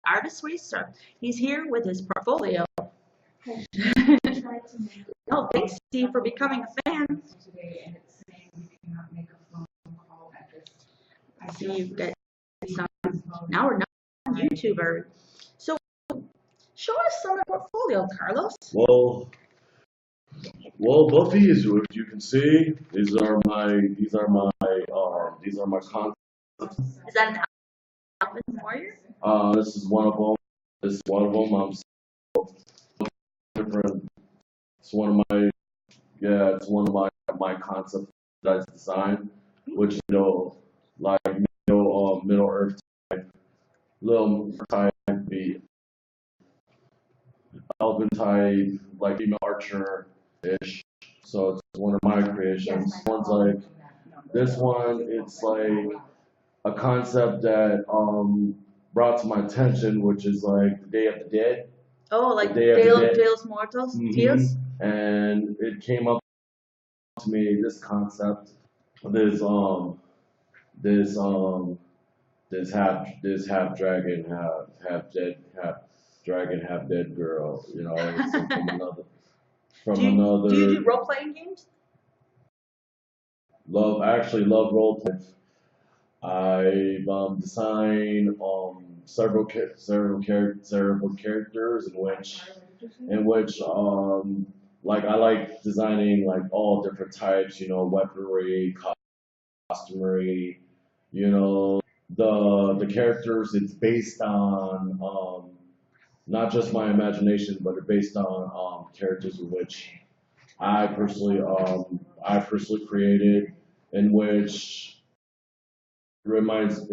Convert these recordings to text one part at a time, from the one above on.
Artist Racer. He's here with his portfolio. Oh, thanks, Steve, for becoming a fan. I see you guys. Now we're not YouTuber. So, show us some of the portfolio, Carlos. Well, Buffy, as you can see, these are my concepts. Is that an Alvin Warrior? This is one of them. This is one of them. Different. It's one of my it's one of my concepts that I designed, which like Middle Earth type, little type, the Alvin type, like female archer-ish. So it's one of my creations. One's like this one. It's like a concept that brought to my attention, which is like the Day of the Dead. Oh, like Day of los Muertos, Dios. And it came up to me, this concept, this half dragon, half dead girl. You know, it's from another. Do you do role playing games? I actually love role playing. I've designed several characters in which like I like designing like all different types, weaponry, costumery, the characters. It's based on not just my imagination, but it's based on characters in which I personally created, in which reminds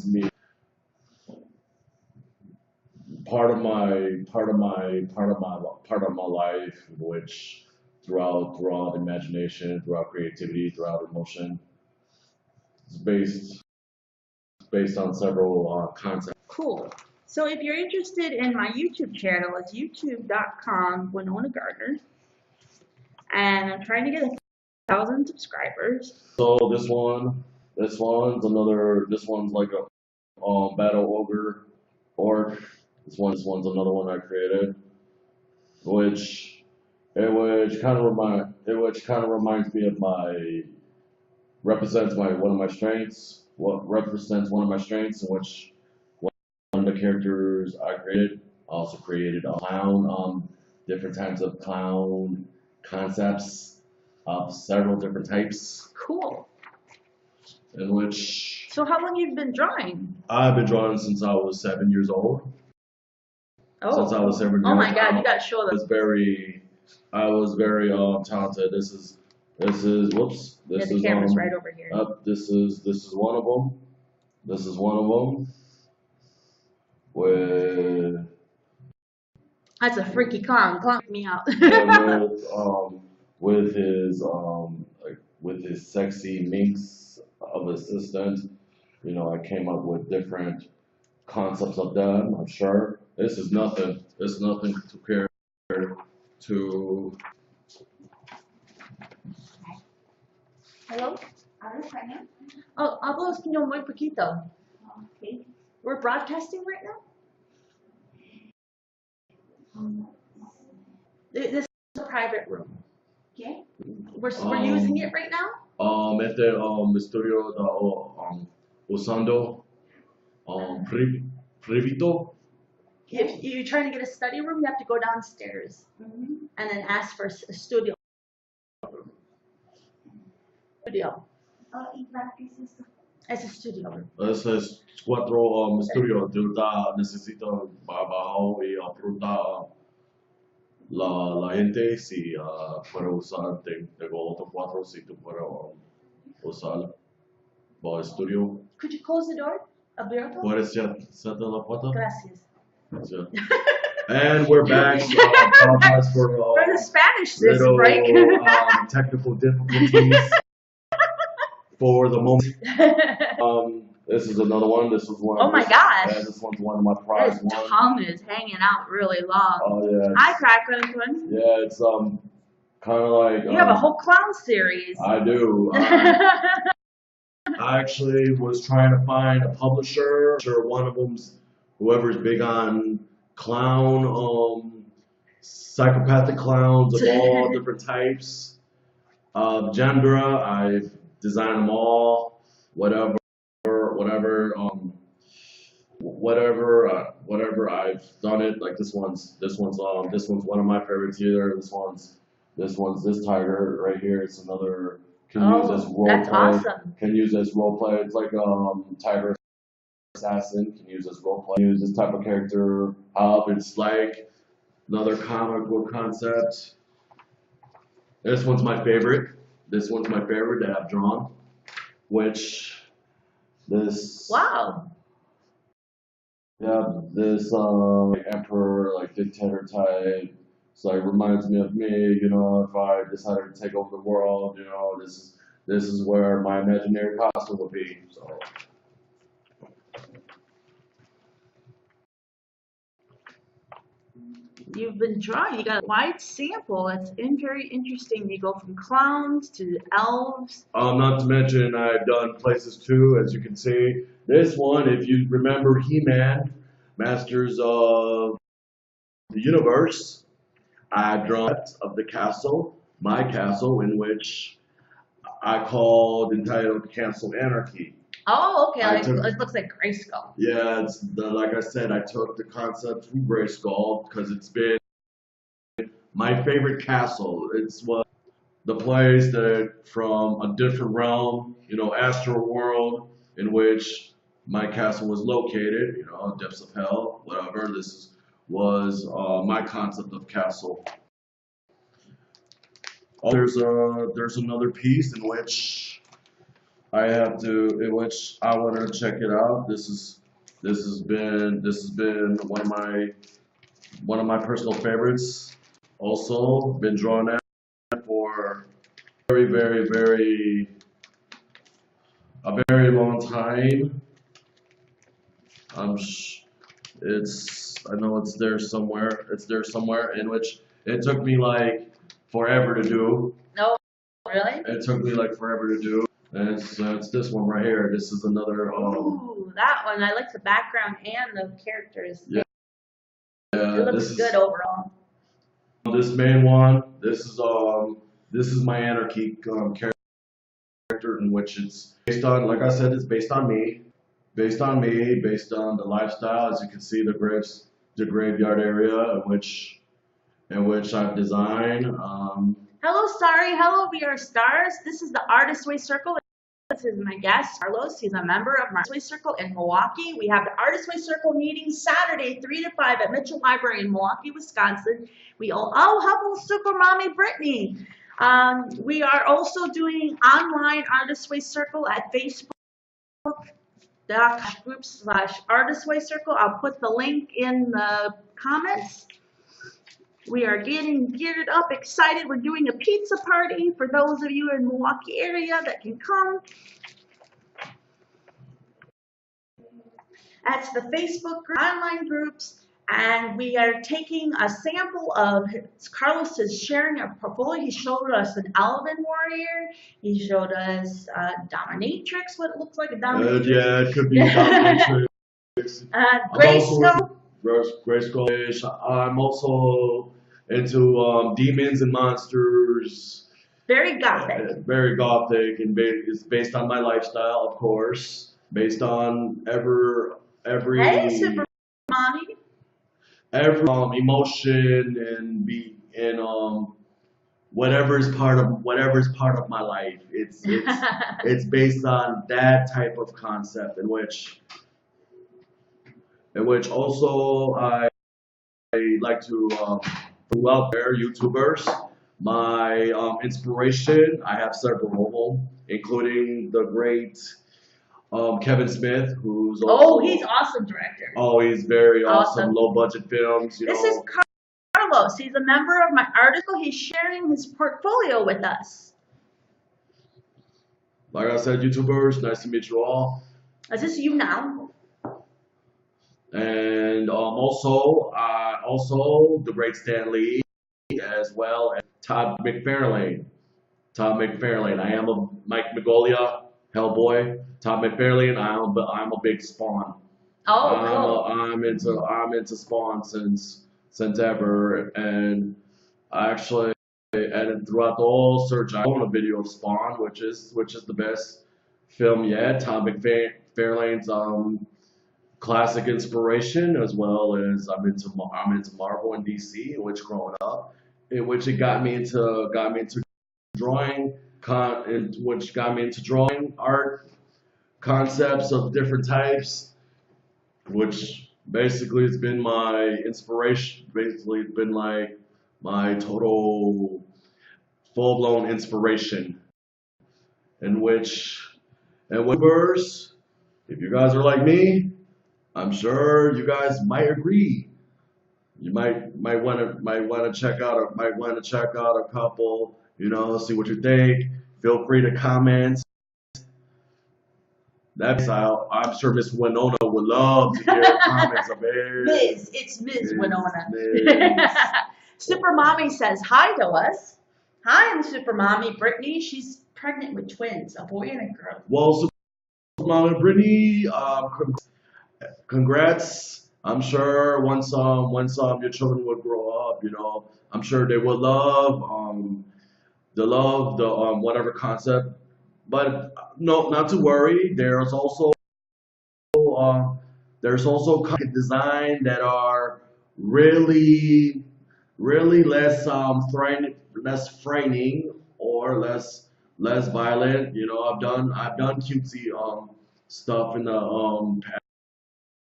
me part of my life, which throughout imagination, throughout creativity, throughout emotion, is based on several concepts. Cool. So if you're interested in my YouTube channel, it's youtube.com/Winona Gardner, and I'm trying to get 1,000 subscribers. So this one's like a battle ogre orc. This one's another one I created, which kind of reminds me of represents one of my strengths. What represents one of my strengths, in which one of the characters I created. I also created a clown, different types of clown concepts of several different types. Cool. In which. So how long have you been drawing? I've been drawing since I was 7 years old. Oh. Since I was 7 years old. Oh my God! You got to show them. I was very talented. This is whoops. This the camera's right over here. This is one of them. This is one of them. That's a freaky clown. Clown me out. With his sexy minx of assistant, I came up with different concepts of them. I'm sure this is nothing. It's nothing compared to. Hello. Oh, hablo español muy poquito. Okay. We're broadcasting right now? This is a private room. Okay. We're using it right now? Estudio usando privito. If you're trying to get a study room, you have to go downstairs and then ask for a studio room. Studio. Es estudio room. Ese es 4 estudios. Necesito abajo y preguntar la gente si puede usar. Tengo otros 4 si tú puedes usar para estudio. Could you close the door? Abierto? ¿Puedes cerrar la puerta? Gracias. And we're back. Apologize for the Spanish little break. Technical difficulties for the moment. This is another one. This is one. Oh my gosh! Yeah, this one's one of my prized ones. His tongue is hanging out really long. Oh yeah. Hi, Cracklin. Yeah, it's kind of like. You have a whole clown series. I do. I actually was trying to find a publisher. One of them's whoever's big on clown, psychopathic clowns of all different types, gender. I've designed them all, whatever, whatever, whatever. I've done it. Like this one's one of my favorites here. This tiger right here. It's another. Can use as role that's play. awesome. Can use as role play. It's like tiger assassin. Can use as role play. Use this type of character. It's like another comic book concept. This one's my favorite. This one's my favorite that I've drawn. Which this. Wow. Yeah, this like emperor, like dictator type. It's like reminds me of me, if I decided to take over the world, this is where my imaginary costume would be. So You've been drawing. You got a wide sample. It's very interesting. You go from clowns to elves. not to mention I've done places too, as you can see. This one, if you remember He-Man, Masters of the Universe, I've drawn of the castle, my castle, in which I called entitled Castle Anarchy. Oh, okay. It looks like Grayskull. Yeah, like I said, I took the concept from Grayskull because it's been my favorite castle. It's the place that from a different realm, astral world, in which my castle was located, depths of hell, whatever. Was my concept of castle. There's another piece in which I want to check it out. This has been one of my personal favorites. Also been drawn at for a very long time. I know it's there somewhere. It's there somewhere, in which it took me like forever to do. No, really? It took me like forever to do. And it's this one right here. This is another. Ooh, that one. I like the background and the characters. Yeah. It looks good overall. This main one. This is my anarchy character, in which it's based on. Like I said, it's based on me. Based on the lifestyle. As you can see, the graveyard area in which I've designed. Hello, Starry. Hello, we are stars. This is the Artist Way Circle. This is my guest, Carlos. He's a member of my Artist Way Circle in Milwaukee. We have the Artist Way Circle meeting Saturday, 3 to 5 at Mitchell Library in Milwaukee, Wisconsin. Hello, Circle Mommy Brittany. We are also doing online Artist Way Circle at Facebook. group/Artist Way Circle. I'll put the link in the comments. We are getting geared up, excited. We're doing a pizza party for those of you in the Milwaukee area that can come. That's the Facebook group, online groups, and we are taking a sample of Carlos is sharing a portfolio. He showed us an Elven warrior. He showed us dominatrix, what it looks like a dominatrix. Yeah, it could be dominatrix. Grayskull. I'm also into demons and monsters. Very gothic. Very gothic, and it's based on my lifestyle, of course. Based on every Hey, Super Mommy. Every emotion and whatever's part of my life. It's based on that type of concept, in which also I like to put out there YouTubers. My inspiration, I have several of them, including the great Kevin Smith, who's also, he's awesome director. Oh, he's very awesome. Low budget films, This is Carlos. He's a member of my article. He's sharing his portfolio with us. Like I said, YouTubers, nice to meet you all. Is this YouNow? And also the great Stan Lee, as well as Todd McFarlane. I am a Mike Magnolia, Hellboy. Todd McFarlane. I'm a big Spawn Oh, cool. I'm into Spawn since ever, and I actually and throughout the whole search I own a video of Spawn, which is the best film yet. Tom McFarlane's classic inspiration, as well as I'm into Marvel and DC, which growing up, in which it got me into drawing which got me into drawing art concepts of different types, which basically has been my inspiration. Basically, it's been like my total full blown inspiration. In which, and with verse, if you guys are like me, I'm sure you guys might agree. You might want to check out a couple. See what you think. Feel free to comment. That's how I'm sure Miss Winona would love to hear comments of theirs. It's Ms. Winona. Miss. Super Mommy says hi to us. Hi, I'm Super Mommy Brittany. She's pregnant with twins, a boy and a girl. Well, Mama Brittany, congrats. I'm sure once your children would grow up, I'm sure they would love the whatever concept. But no, not to worry. There's also concept design that are really, really less frightening or less violent. I've done cutesy stuff in the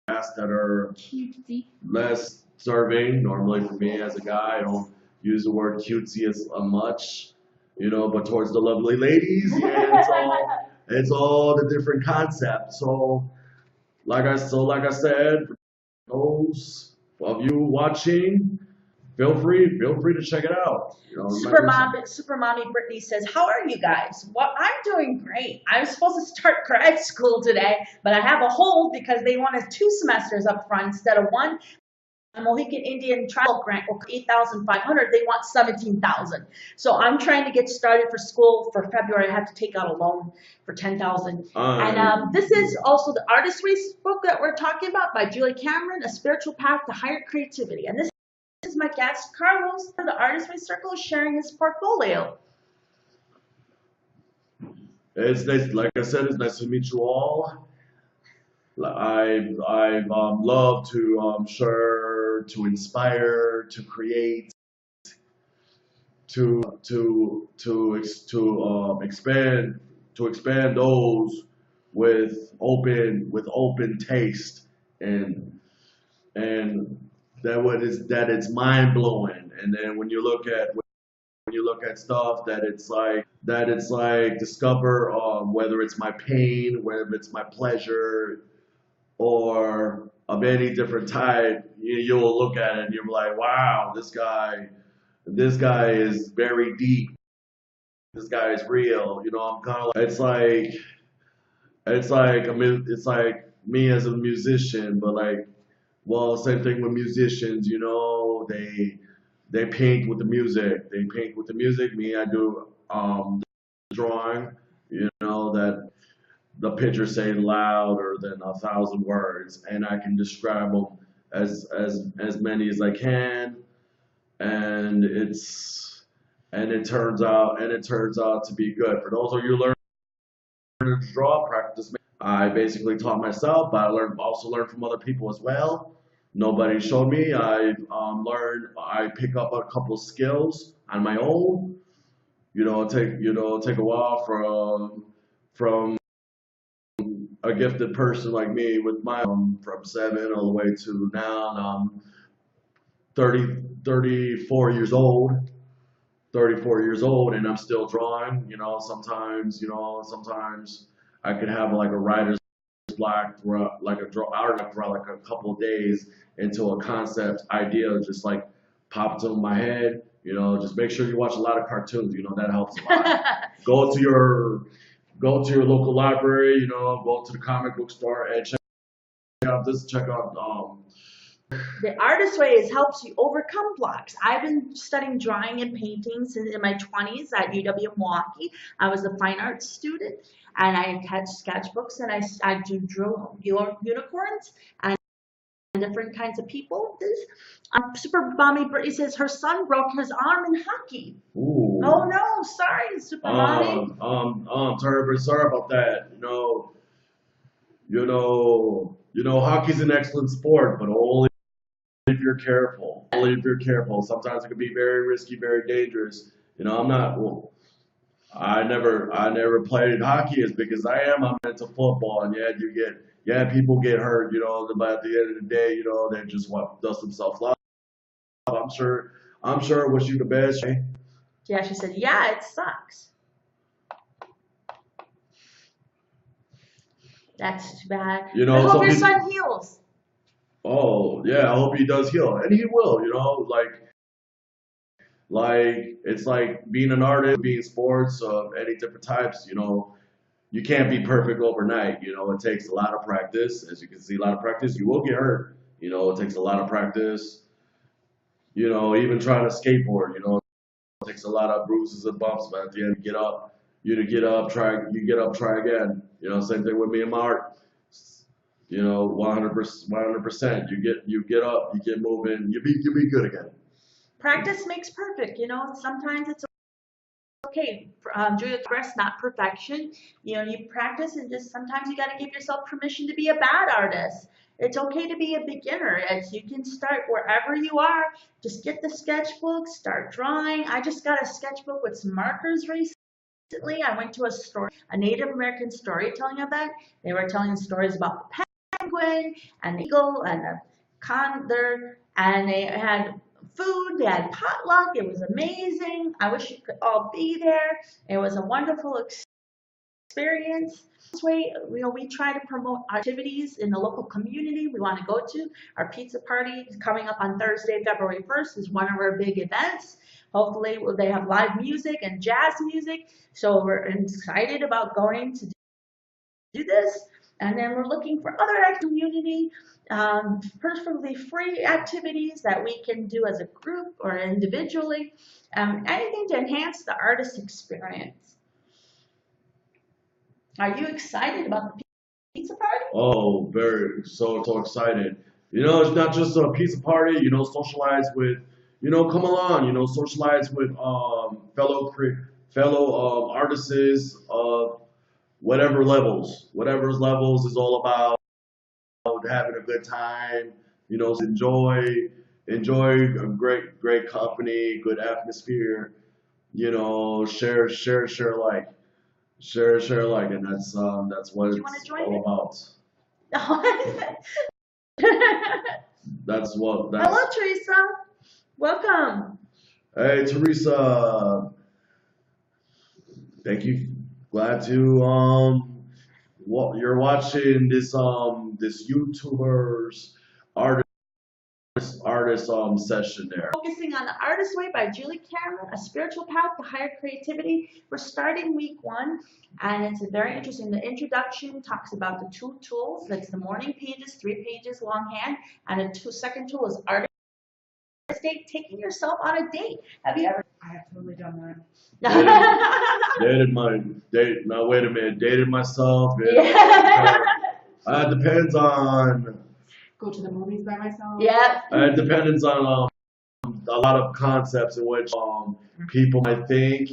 past that are Cutesy. less serving. Normally for me as a guy, I don't use the word cutesy as much, but towards the lovely ladies, yeah, it's all the different concepts. So like I said, for those of you watching, feel free to check it out. Super Mommy Brittany says, how are you guys? Well, I'm doing great. I was supposed to start grad school today, but I have a hold because they wanted 2 semesters up front instead of 1. A Mohican Indian Tribal Grant will 8,500. They want 17,000. So I'm trying to get started for school for February. I have to take out a loan for 10,000. And this is also the Artist Race book that we're talking about by Julie Cameron, A Spiritual Path to Higher Creativity. And this is my guest Carlos for the Artist Race Circle sharing his portfolio. It's nice, like I said, it's nice to meet you all. I love to share, to inspire, to create, to expand those with open taste, and that it's mind blowing. And then when you look at stuff that it's like discover whether it's my pain, whether it's my pleasure, or of any different type, you'll look at it and you're like, wow, this guy is very deep. This guy is real. I'm kind of like, it's like me as a musician, but like, well, same thing with musicians. They paint with the music. They paint with the music. Me, I do drawing. That the picture say louder than 1,000 words, and I can describe them as many as I can, and it turns out to be good. For those of you learning to draw, practice. I basically taught myself, but I also learned from other people as well. Nobody showed me. I pick up a couple skills on my own. Take a while from a gifted person like me with my from 7 all the way to now, and I'm 34 years old. 34 years old, and I'm still drawing. Sometimes I could have like a writer's block throughout, like a couple of days into a concept idea just like popped into my head. Just make sure you watch a lot of cartoons. That helps a lot. Go to your local library. Go to the comic book store and check out The artist way helps you overcome blocks. I've been studying drawing and painting since in my 20s at UW Milwaukee. I was a fine arts student, and I had sketchbooks, and I drew unicorns and different kinds of people. Super Mommy Brittany says her son broke his arm in hockey. Ooh. Oh no, sorry, Super Mommy. Terribly sorry about that. Hockey's an excellent sport, but only if you're careful. Only if you're careful. Sometimes it can be very risky, very dangerous. I never played hockey as big as I am. I'm into football, and people get hurt, but at the end of the day, they just dust themselves off. I'm sure I wish you the best. Yeah, she said, yeah, it sucks. That's too bad. I hope your son heals. Oh, yeah, I hope he does heal. And he will, like it's like being an artist, being sports of any different types, you can't be perfect overnight. It takes a lot of practice. As you can see, a lot of practice. You will get hurt. It takes a lot of practice. Even trying to skateboard, it takes a lot of bruises and bumps, but at the end, get up, try again. Same thing with me and my art. 100%. You get up, you get moving, you be good again. Practice makes perfect. Sometimes it's okay. Julia expressed not perfection. You practice, and just sometimes you got to give yourself permission to be a bad artist. It's okay to be a beginner. You can start wherever you are. Just get the sketchbook, start drawing. I just got a sketchbook with some markers recently. I went to a Native American storytelling event. They were telling stories about the penguin and the eagle and the condor, and they had food, they had potluck. It was amazing. I wish you could all be there. It was a wonderful experience. This way, we try to promote activities in the local community we want to go to. Our pizza party is coming up on Thursday, February 1st, is one of our big events. Hopefully, they have live music and jazz music. So we're excited about going to do this. And then we're looking for other community, perfectly free activities that we can do as a group or individually. Anything to enhance the artist experience. Are you excited about the pizza party? Oh, so excited. It's not just a pizza party, socialize with, come along, socialize with fellow artists of whatever levels is all about having a good time, enjoy a great company, good atmosphere, share alike. And that's what it's all about. That's Hello, Teresa. Welcome. Hey, Teresa. Thank you. Glad to you're watching this YouTuber's artist session there. Focusing on the Artist Way by Julie Cameron, a spiritual path to higher creativity. We're starting week 1, and it's very interesting. The introduction talks about the 2 tools. That's the morning pages, 3 pages longhand, and the second tool is artist date, taking yourself on a date. Have you ever? I have totally done that. Dated myself. Depends on. Go to the movies by myself. Yeah. It depends on a lot of concepts in which people might think,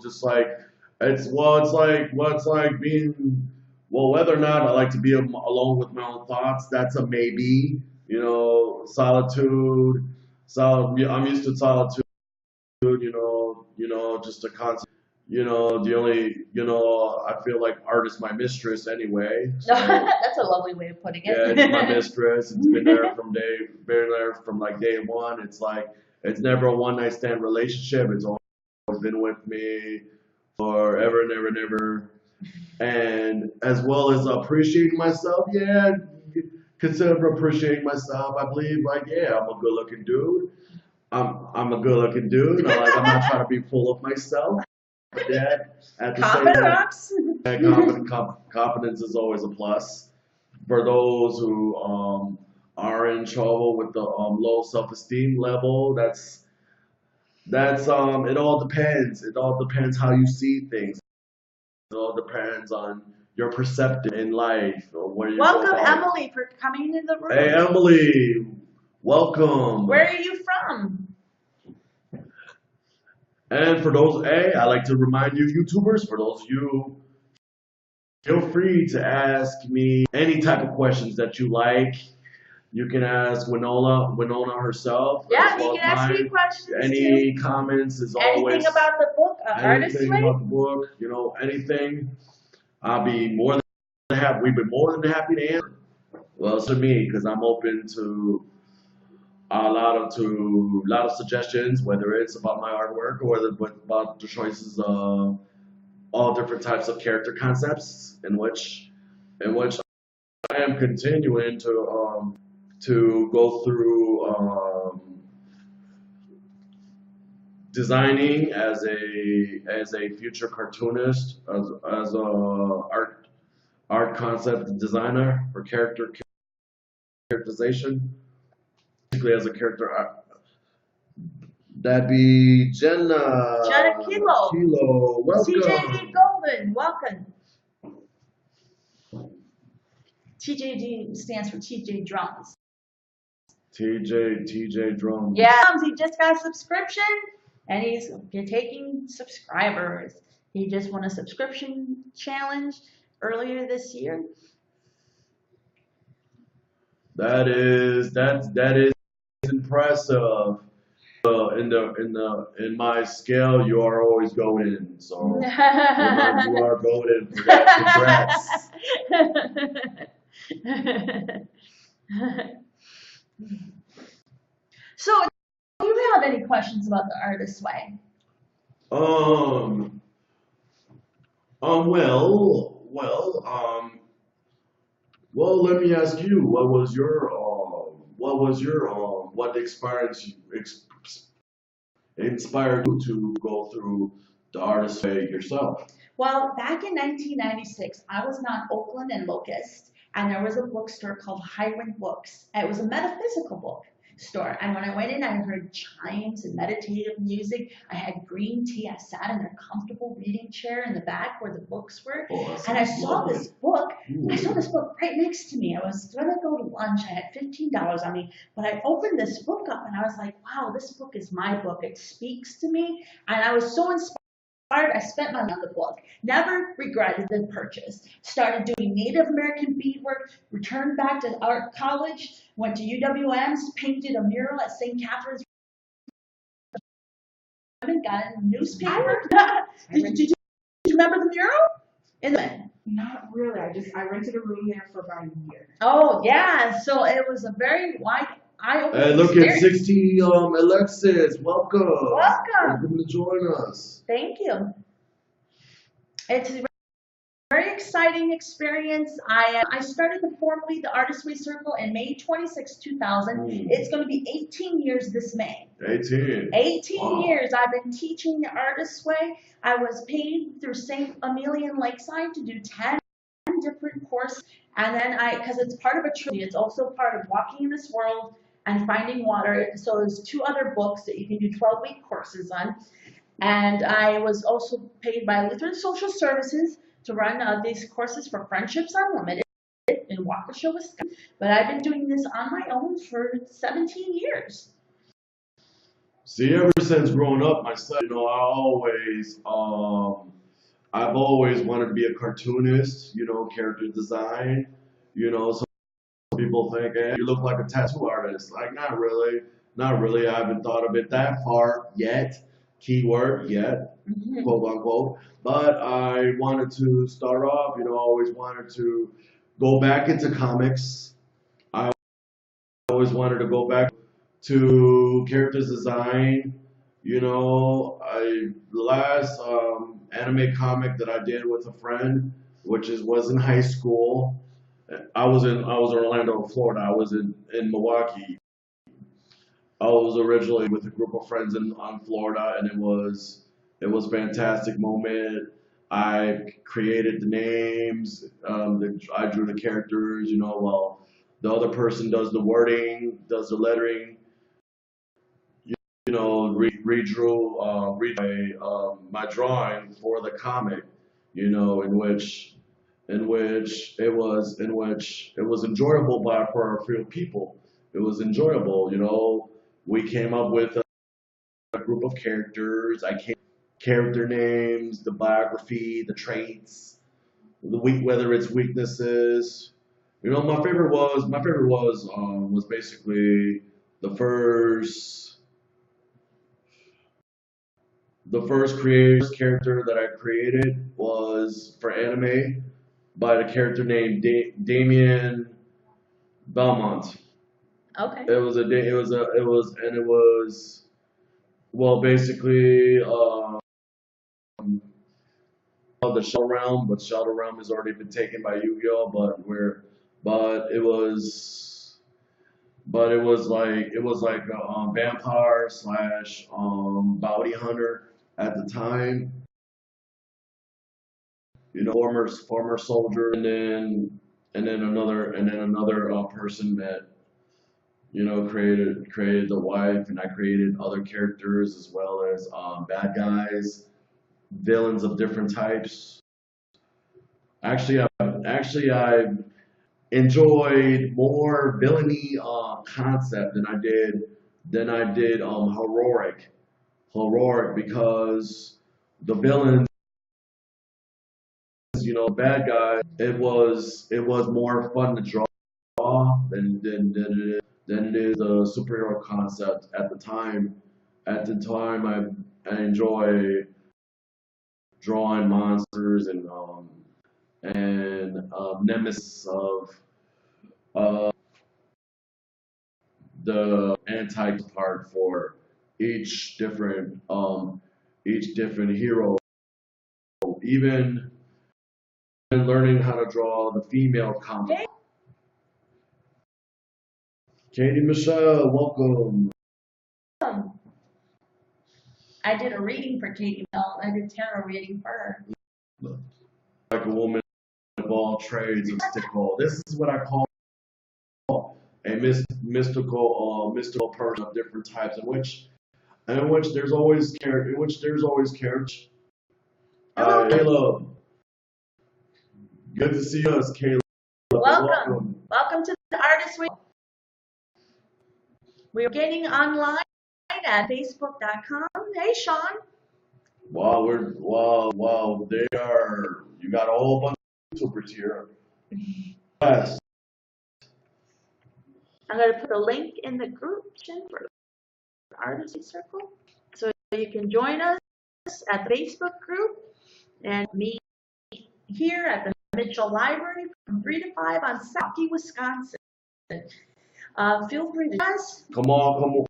just like it's like being whether or not I like to be alone with my own thoughts. That's a maybe. Solitude. I'm used to solitude. Just a concept. I feel like art is my mistress anyway. So, that's a lovely way of putting it. Yeah, it's my mistress. It's been there from day one. It's like it's never a one night stand relationship. It's always been with me forever and ever and ever. And as well as appreciating myself, consider appreciating myself. I believe I'm a good looking dude. I'm a good looking dude. I'm not trying to be full of myself. Yeah, at the same time, confidence is always a plus for those who are in trouble with the low self-esteem level. That's it all depends. It all depends how you see things. It all depends on your perception in life or where you go Welcome, about it. Emily, for coming into the room. Hey, Emily, welcome. Where are you from? And for those, I like to remind you, YouTubers, for those of you, feel free to ask me any type of questions that you like. You can ask Winona herself. Yeah, as you well can as ask me mine. questions too. Any comments is always Anything about the book, Artist's anything Way? about the book, anything. I'll be more than happy. We've been more than happy to answer. Well, to me, because I'm open to a lot of suggestions, whether it's about my artwork or about the choices of all different types of character concepts in which I am continuing to go through designing as a future cartoonist, as a art concept designer for characterization, basically as a character. That'd be Jenna. Jenna Kilo. Kilo, welcome. TJD Golden, welcome. TJD stands for TJ Drums. TJ Drums. Yeah, he just got a subscription and he's taking subscribers. He just won a subscription challenge earlier this year. That is impressive. In my scale, you are always golden. So you are golden for that. Congrats. So, do you have any questions about the Artist's Way? Well, let me ask you, what inspired you to go through the Artist's Way yourself? Well, back in 1996, I was not Oakland and Locust, and there was a bookstore called Highwind Books. It was a metaphysical bookstore, and when I went in, I heard chimes and meditative music. I had green tea. I sat in a comfortable reading chair in the back where the books were, and I saw this book. I saw this book right next to me. I was going to go to lunch. I had $15 on me, but I opened this book up, and I was like, wow, this book is my book. It speaks to me, and I was so inspired. I spent money on the book. Never regretted the purchase. Started doing Native American beadwork. Returned back to art college. Went to UWM's. Painted a mural at St. Catherine's. Got in the newspaper. Did you remember the mural? Not really. I rented a room there for about a year. Oh yeah. So it was a very wide. Hey, look at 60 Alexis. Welcome. Welcome to join us. Thank you. It's a very exciting experience. I started formally the Artist's Way Circle in May 26, 2000. It's going to be 18 years this May. 18 wow. years I've been teaching the Artist's Way. I was paid through St. Amelia and Lakeside to do 10 different courses. And then because it's part of a trilogy, it's also part of Walking in This World and Finding Water. So there's 2 other books that you can do 12-week courses on. And I was also paid by Lutheran Social Services to run these courses for Friendships Unlimited in Waukesha, Wisconsin. But I've been doing this on my own for 17 years. See, ever since growing up myself, I've always wanted to be a cartoonist, character design, some people think, hey, you look like a tattoo artist. Like, not really. I haven't thought of it that far yet. Keyword, yet, quote unquote. But I wanted to start off, always wanted to go back into comics. I always wanted to go back to characters design. The last anime comic that I did with a friend, was in high school. I was in Orlando, Florida. I was in Milwaukee. I was originally with a group of friends on Florida, and it was a fantastic moment. I created the names. I drew the characters. While the other person does the wording, does the lettering. You know, redrew my drawing for the comic. You know, in which it was enjoyable for a few people. It was enjoyable. You know, we came up with a group of characters. I came character names, the biography, the traits, whether it's weaknesses. You know, my favorite was basically the first character that I created was for anime by the character named Damien Belmont. Okay. It was well basically the Shadow Realm, but Shadow Realm has already been taken by Yu-Gi-Oh. But it was like a vampire slash bounty hunter at the time. You know, former soldier, and then another person that you know created the wife, and I created other characters as well as bad guys, villains of different types. I enjoyed more villainy concept than I did heroic because the villains, you know, bad guys. It was more fun to draw than it is a superhero concept at the time. At the time, I enjoy drawing monsters and nemesis of uh, the anti part for each different hero. Even learning how to draw the female comic. Katie Michelle, welcome. I did a reading for Katie Bell. I did tarot reading for her. Like a woman of all trades, a mystical. This is what I call a mystical person of different types, in which there's always characters. Caleb, good to see us, Caleb. Welcome. Welcome to the Artist Week. We're getting online at facebook.com. Hey, Sean. Wow, they are, you got a whole bunch of YouTubers here. Yes. I'm going to put a link in the group for the Artist Circle so you can join us at the Facebook group and meet here at the Mitchell Library from 3 to 5 on Milwaukee, Wisconsin. Feel free to join us. Come on.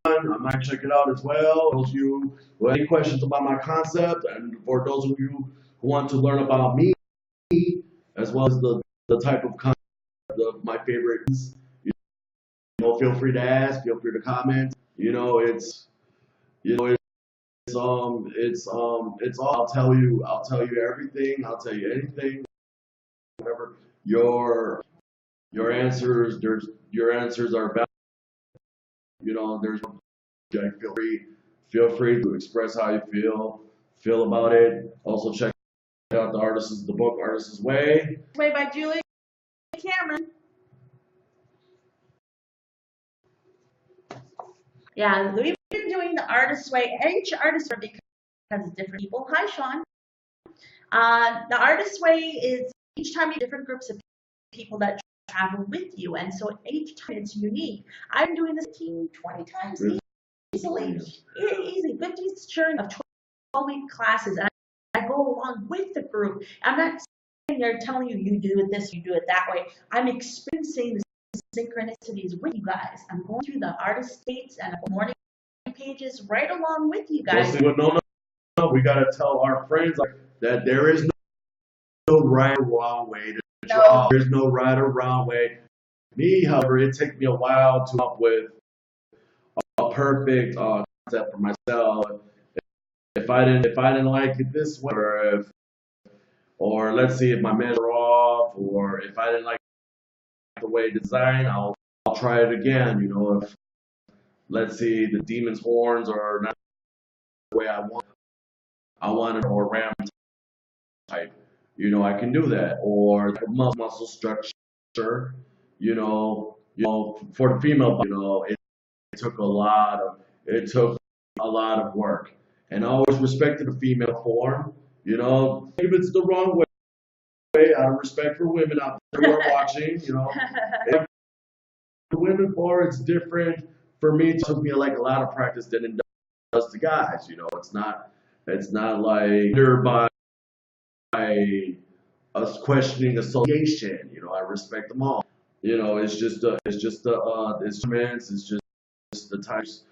I might check it out as well. Those of you who have any questions about my concept, and for those of you who want to learn about me, as well as the type of concept of my favorites, you know, feel free to ask, feel free to comment. It's all. I'll tell you everything. I'll tell you anything. Whatever your answers, your answers are valid. You know, feel free to express how you feel about it. Also check out the book Artist's Way. Way by Julie Cameron. Yeah, we've been doing the Artist's Way. Each Artist's Way because of different people. Hi, Sean. The Artist's Way is each time you have different groups of people that travel with you, and so each time it's unique. I'm doing this 20 times easily. Easy. 50 churn of 12-week classes, and I go along with the group. I'm not sitting there telling you, you do it this, you do it that way. I'm experiencing the synchronicities with you guys. I'm going through the artist states and the morning pages right along with you guys. No. We gotta tell our friends that there is no right or wrong way to draw. There's no right or wrong way. Me, however, it took me a while to come up with a perfect concept for myself. If I didn't like it this way, or let's see if my meds are off, or if I didn't like the way it's designed, I'll try it again. You know, if let's see the demon's horns are not the way I want it or ram type. You know, I can do that. Or the muscle structure. For the female, it took a lot of work. And I always respected the female form. You know, if it's the wrong way, out of respect for women out there who are watching, if the women form, it's different. For me, it took me like a lot of practice than it does to guys. You know, it's not like they're by us questioning association. You know, I respect them all. You know, it's just the instruments, it's just the types,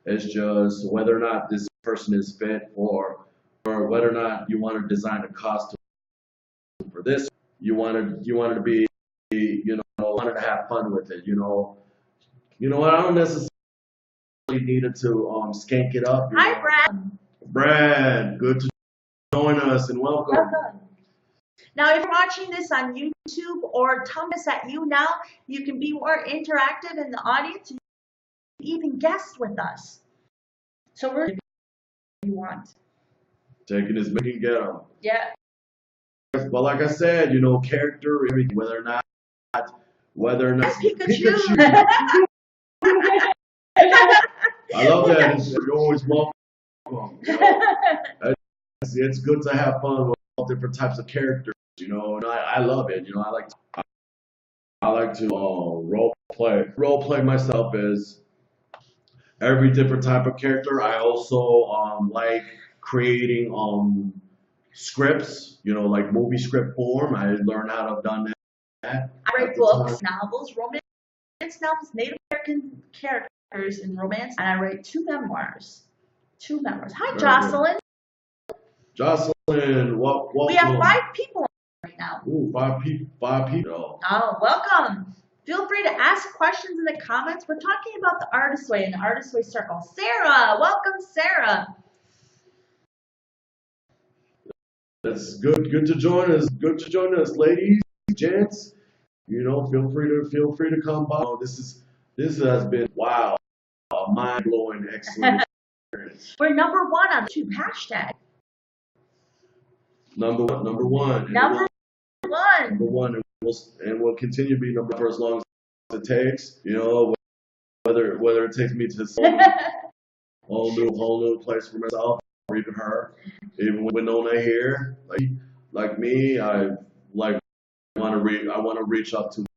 it's just whether or not this person is fit or whether or not you want to design a costume for this. You wanted to be, wanted to have fun with it. You know what? I don't necessarily needed to skank it up. Hi, Brad. Brad, good to join us and welcome. Now, if you're watching this on YouTube or tell us at YouNow, you can be more interactive in the audience and even guest with us. So we're if you want. Taking his making get them. Yeah. But like I said, character, whether or not Pikachu. I love that. You're always welcome. It's good to have fun with all different types of characters. And I love it. I like to role play myself as every different type of character. I also like creating scripts. Like movie script form. I learned how to have done that. I write books, novels, romance novels, Native American characters in romance, and I write two memoirs. Hi, Very Jocelyn. Good. Jocelyn, welcome. We have 5 people right now. Ooh, 5 people. Oh, welcome. Feel free to ask questions in the comments. We're talking about the Artist Way and the Artist Way Circle. Sarah, welcome, Sarah. That's good. Good to join us. Good to join us, ladies, gents. Feel free to come by. This has been a mind blowing, excellent experience. We're number 1 on the YouTube hashtag. Number one. Number one. And we'll continue to be number one for as long as it takes. Whether it takes me to some whole new place for myself or even her, even with Winona here, like me, I want to reach up to the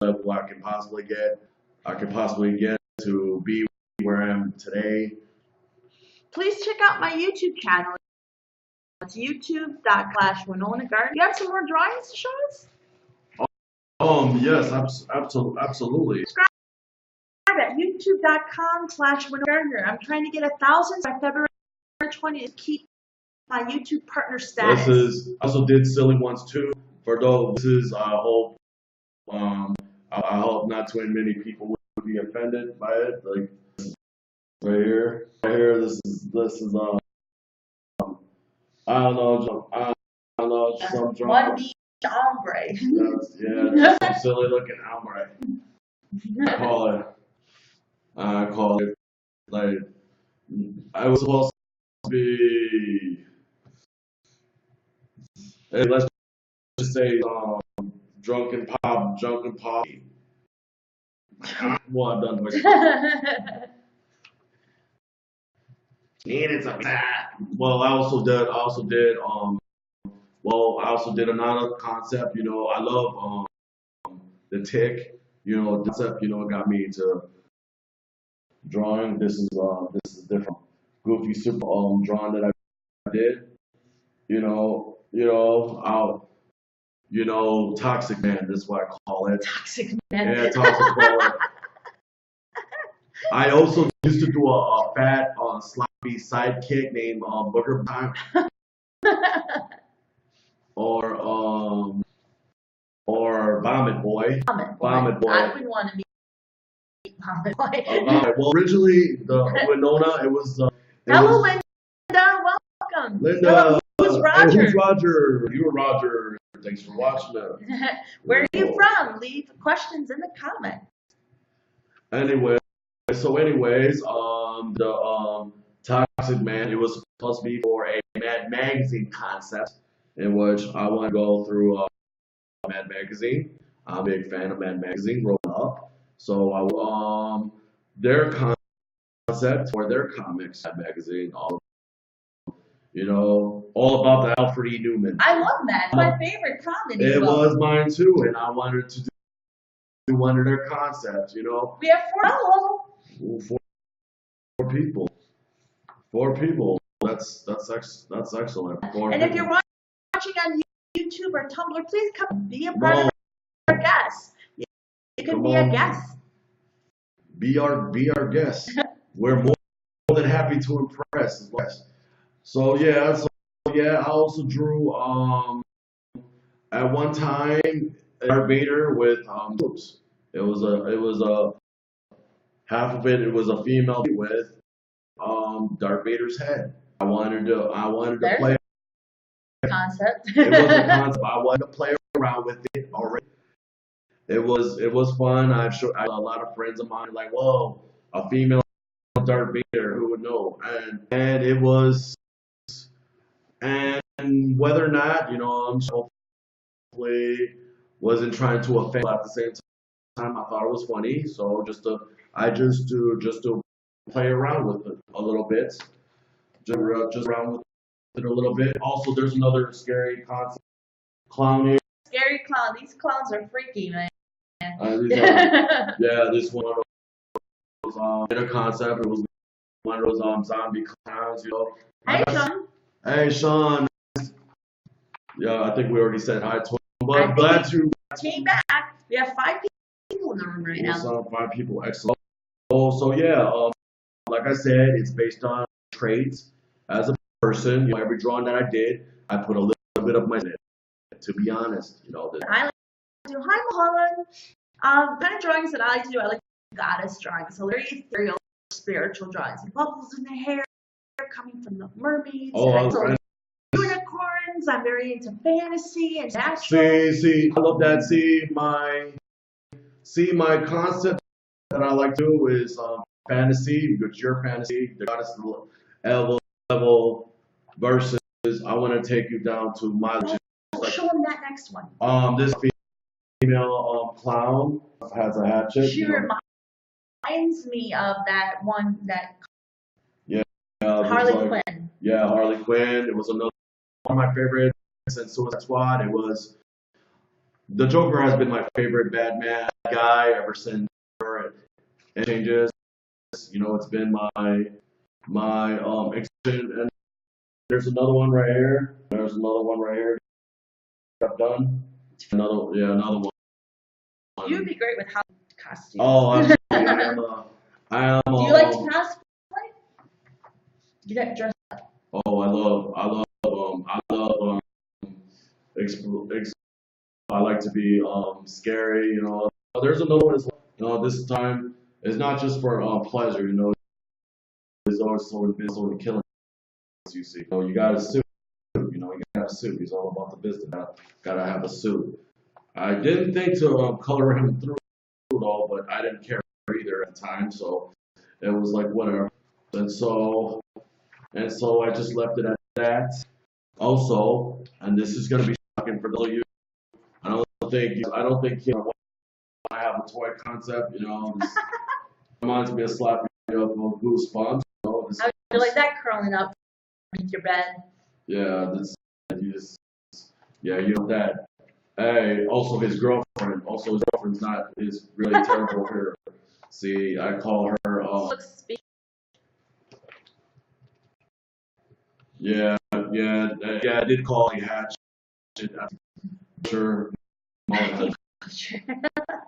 level I can possibly get to be where I am today. Please check out my YouTube channel. It's youtube.com/Winona Garden. You have some more drawings to show us? Yes, absolutely. Subscribe at youtube.com/Winona Gardner. I'm trying to get 1,000 by February 20th to keep my YouTube partner status. I also did silly ones too. For those, I hope not too many people would be offended by it. Like right here, this is I don't know, some drama. One beach ombre. That's some silly looking ombre. I call it like I was supposed to be. Hey, let's just say drunken pop. Well, I'm done with it. Well, I also did another concept. I love the tick. Concept. Got me into drawing. This is different, goofy, super drawing that I did. Toxic man. That's what I call it. Toxic man. Yeah, toxic man. I also used to do a fat, sloppy sidekick named Booger Time, or Vomit Boy. Vomit Boy. I wouldn't want to be Vomit Boy. Well, originally the Winona, it was. Hello, Linda. Welcome. Linda. Hello, who's Roger? Who's Roger? You were Roger. Thanks for watching it. Where are you from? Leave questions in the comments. Anyway, the Toxic Man, it was supposed to be for a Mad Magazine concept, in which I want to go through Mad Magazine. I'm a big fan of Mad Magazine growing up. So their concept for their comics, Mad Magazine, all about the Alfred E. Newman. I love that. It's my favorite comedy. It was mine too, and I wanted to do one of their concepts. We have 4 people. 4 people. That's excellent. And if you're watching on YouTube or Tumblr, please come be a part of our guest. You can be a guest. Be our guest. We're more than happy to impress. So I also drew at one time Darth Vader with boobs. It was a half of it was a female with Darth Vader's head. I wanted to play concept. It was a concept. I wanted to play around with it already. It was fun. I had a lot of friends of mine like, whoa, a female Darth Vader, who would know? And it was, and whether or not, I'm hopefully wasn't trying to offend. At the same time, I thought it was funny, so I just to play around with it a little bit, just around with it a little bit. Also, there's another scary concept, clown here. Scary clown. These clowns are freaky, man. This one was in a concept. It was one of those zombie clowns, Hey, Sean. Hey, Sean. Yeah, I think we already said hi to him. But glad you came back. We have 5 people in the room right now. 5 people, excellent. Like I said, it's based on traits as a person. Every drawing that I did, I put a little bit of my in it. To be honest, I like to do. Hi, Mulholland. Kind of drawings that I like to do. I like goddess drawings, so very ethereal, spiritual drawings, like bubbles in the hair coming from the mermaids. Unicorns. I'm very into fantasy and natural. See, I love that. My concept that I like to do is fantasy, because your fantasy, the goddess level versus I want to take you down to my legit. Show them that next one. This female clown has a hatchet. She reminds me of that one that. Harley Quinn. Yeah, Harley Quinn. It was another one of my favorites since Suicide Squad. It was the Joker has been my favorite Batman guy ever since it changes. It's been my and there's another one right here. Got done. Another one. You would be great with costumes. Oh, absolutely. Do you like to cosplay? You get dressed up. Oh, I like to be scary. There's another one as well. This time it's not just for pleasure. It's also in business and killing. You see, you got a suit. You got a suit. He's all about the business. Gotta have a suit. I didn't think to color him through it all, but I didn't care either at the time, so it was like whatever. And so I just left it at that. Also, and this is gonna be shocking for those of you. I don't think I have a toy concept. This reminds me of slapping up on Goosebumps. You like that curling up in your bed. Yeah, that. Hey, also his girlfriend's is really terrible here. See, I call her. I did call you Hatchet. Sure.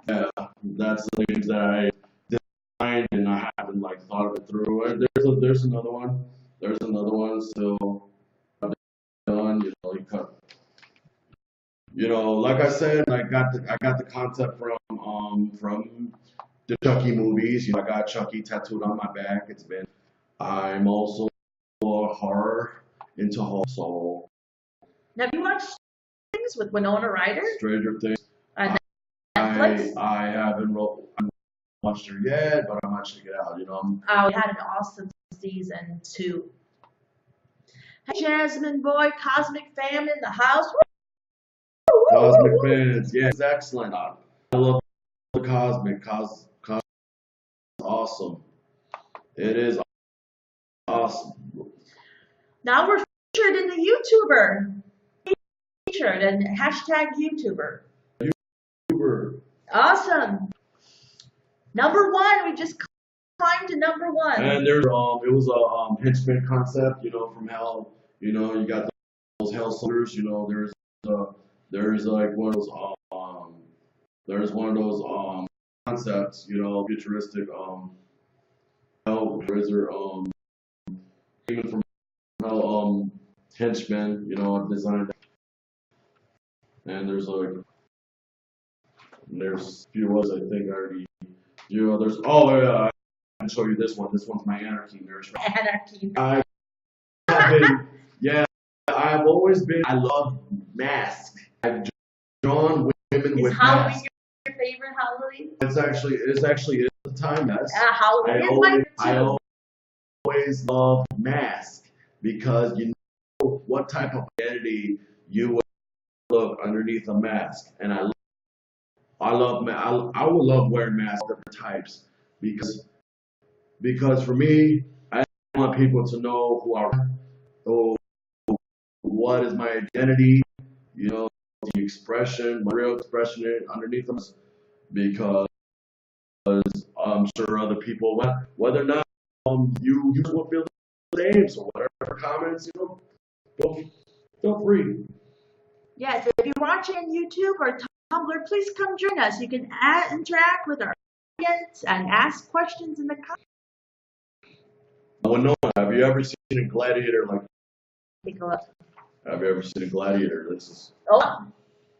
Yeah, that's the things that I designed and I haven't thought of it through. And there's another one. There's another one still done. You cut. Like I said, I got the concept from the Chucky movies. I got Chucky tattooed on my back. I'm also into horror. So Now, have you watched Things with Winona Ryder Stranger Things. on Netflix. I haven't watched her yet, but I might check it out. You know. We had an awesome season 2. Hey, Jasmine Boy, Cosmic Fam in the house. Cosmic fans, yeah, it's excellent. I love the Cosmic. Cosmic is awesome. It is awesome. Now we're featured in the YouTuber. Featured and hashtag YouTuber. YouTuber. Awesome. Number 1, we just climbed to number 1. And there's it was a henchman concept, you know, from hell. You know, you got those hell soldiers. You know, there's like one of those concepts, you know, futuristic hell wizard even from hell henchmen, you know, designed. And there's a few others I think already. You know, there's I can show you this one. This one's my anarchy nurse. Anarchy. I've always been. I love masks. I've drawn women with Halloween masks. your favorite Halloween? It's actually the time mask. Halloween is my favorite I too. always love masks because you know what type of identity you would look underneath a mask, and I would love wearing masks of different types because for me, I want people to know who I am. So what is my identity? You know, the expression, my real expression underneath them, because I'm sure other people, whether or not you will feel the same, so whatever comments, you know, feel free. Yes, if you're watching YouTube or Tumblr, please come join us. You can interact with our audience and ask questions in the comments. Winona, have you ever seen a gladiator like? Take a look. Have you ever seen a gladiator? This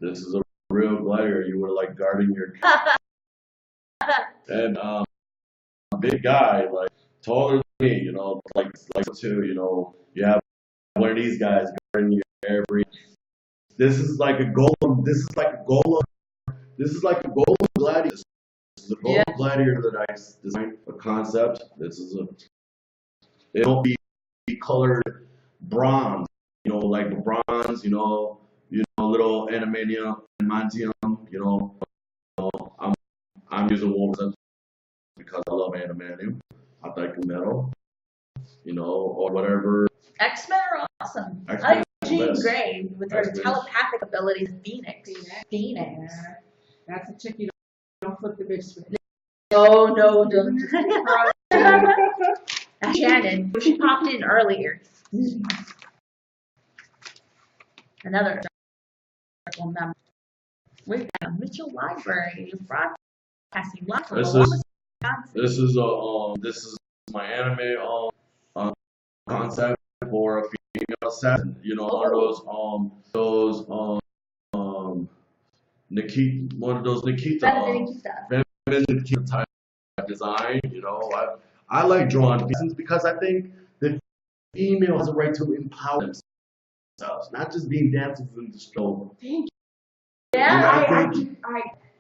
is a real gladiator. You were like guarding your and big guy, like taller than me, you know, like two, you know, you have one of these guys guarding you every. This is like a golem. This is like a golem gladiator. This is a golem gladiator that I designed a concept. It'll be colored bronze, you know, like bronze, you know, little animanium, you know, I'm using one because I love animanium. I like metal, you know, or whatever. X-Men are awesome. X-Men I like are Jean best. Grey with her X-Men. telepathic abilities. Phoenix. Yeah. That's a chick you don't flip the bitch with. No, don't. Shannon, she popped in earlier. Another circle member. We've got a Mitchell Library broadcasting live from Wisconsin. This is my anime concept for a female assassin. You know, one of those Nikita, one of those Nikita feminine type design. You know, I like drawing pieces because I think the female has a right to empower themselves, not just being damsels in distress. Thank you. Yeah,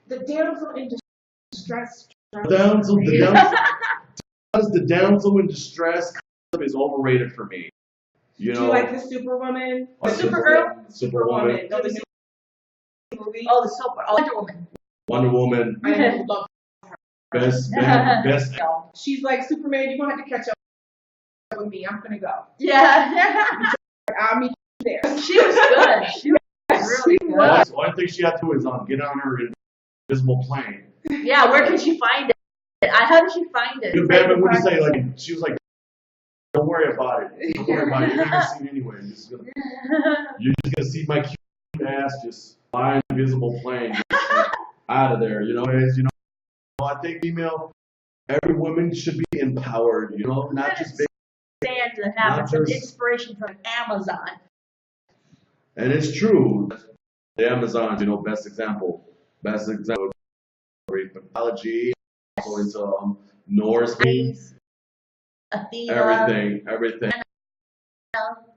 the damsel in distress. The damsel in distress is overrated for me. You know, do you like the Superwoman? Superwoman. No, the new movie. Oh, the soap. Oh, Wonder Woman. Wonder Woman. I love her. Best. She's like, Superman, you're gonna have to catch up with me. I'm gonna go. Yeah. I'll meet you there. She was good. She was really good. One thing she had to do is get on her invisible plane. Yeah, where can she find it? How did she find it? Batman would say, like, she was like, don't worry about it. Don't worry about it. You're gonna see it anyway. You're just gonna see my cute ass just fly invisible plane out of there. You know, I think every woman should be empowered. You know, not just big. Stand to have some inspiration from Amazon. And it's true. The Amazon, you know, best example. Great mythology. Also into Norse. Athena. Everything.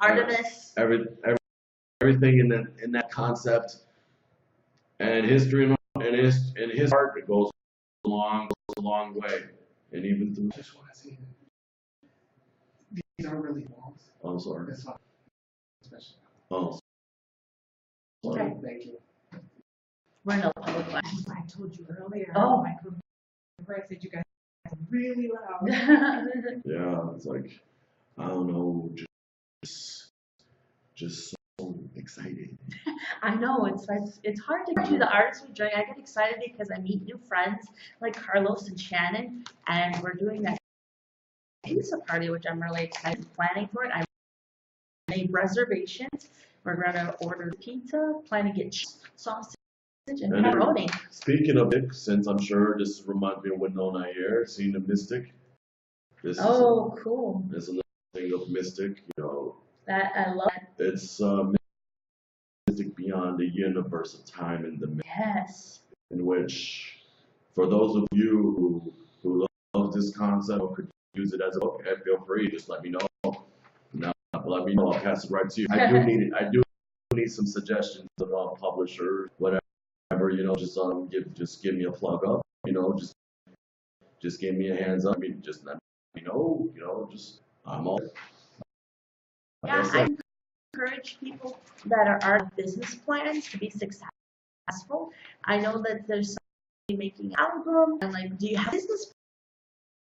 Artemis. everything in that concept and history and his art goes a long way. And even through. I just want to see it. These are really walls. I'm sorry. That's fine. Especially. Oh, sorry. Okay. Thank you. We're in a public I told you earlier. Oh. I said you guys are really loud. Yeah, it's like, I don't know, just so excited. I know it's hard to do the arts we join. I get excited because I meet new friends like Carlos and Shannon, and we're doing that pizza party, which I'm really excited planning for it. I made reservations. We're gonna order pizza, plan to get sausage and And pepperoni. Speaking of it, since I'm sure this reminds me of Winona here, seeing the Mystic. This Cool. is another thing of Mystic, you know. That I love. It's Mystic beyond the universe of time and dimension. Yes. In which, for those of you who love this concept or could use it as a book, feel free, just let me know. Now, let me know, I'll pass it right to you. I do need some suggestions about publishers, whatever, you know, just give me a plug up, you know, just give me a hands up, I mean, just let me know, you know, I'm all. Yeah, I encourage people that are art business plans to be successful. I know that there's somebody making an album, and like, do you have a business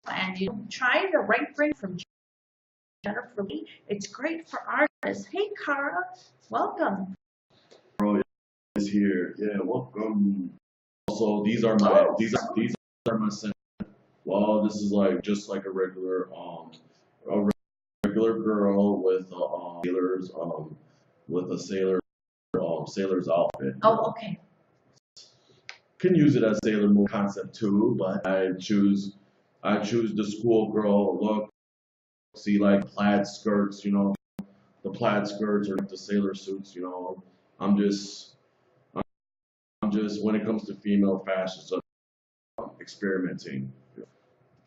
plan? You know, try the right brain from Jennifer Lee. It's great for artists. Hey, Cara, welcome. Bro is here. Yeah, welcome. Also, these are my scent. Well, this is like just like a regular girl with a sailor's outfit. Oh, okay. Can use it as Sailor Moon concept too, but I choose the schoolgirl look. See, like plaid skirts, you know, the plaid skirts or the sailor suits, you know. I'm just when it comes to female fashion, so experimenting.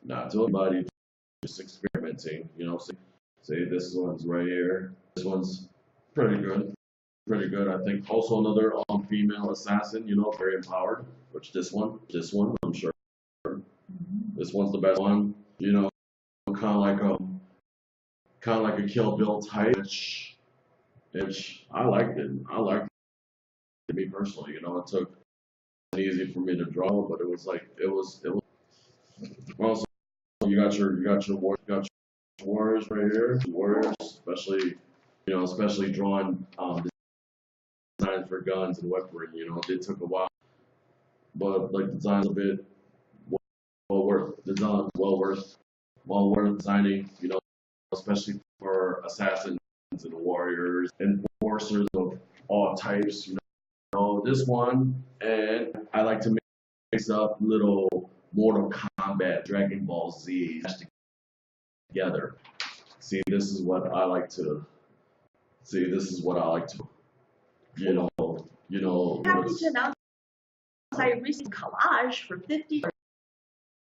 Not to anybody, just experimenting, you know. Say this one's right here. This one's pretty good. Pretty good, I think. Also another female assassin, you know, very empowered. Which this one, I'm sure. This one's the best one, you know, kind of like a Kill Bill type, which I liked it. Me personally, you know, it took easy for me to draw, but it was also you got your warriors right here, warriors, especially drawing designs for guns and weaponry, you know, it took a while, but like the design's a bit well worth designing, you know, especially for assassins and warriors and enforcers of all types, you know, this one, and I like to mix up little Mortal Kombat, Dragon Ball Z together. See, this is what I like to, you know. Happy to announce I recently collage for $50.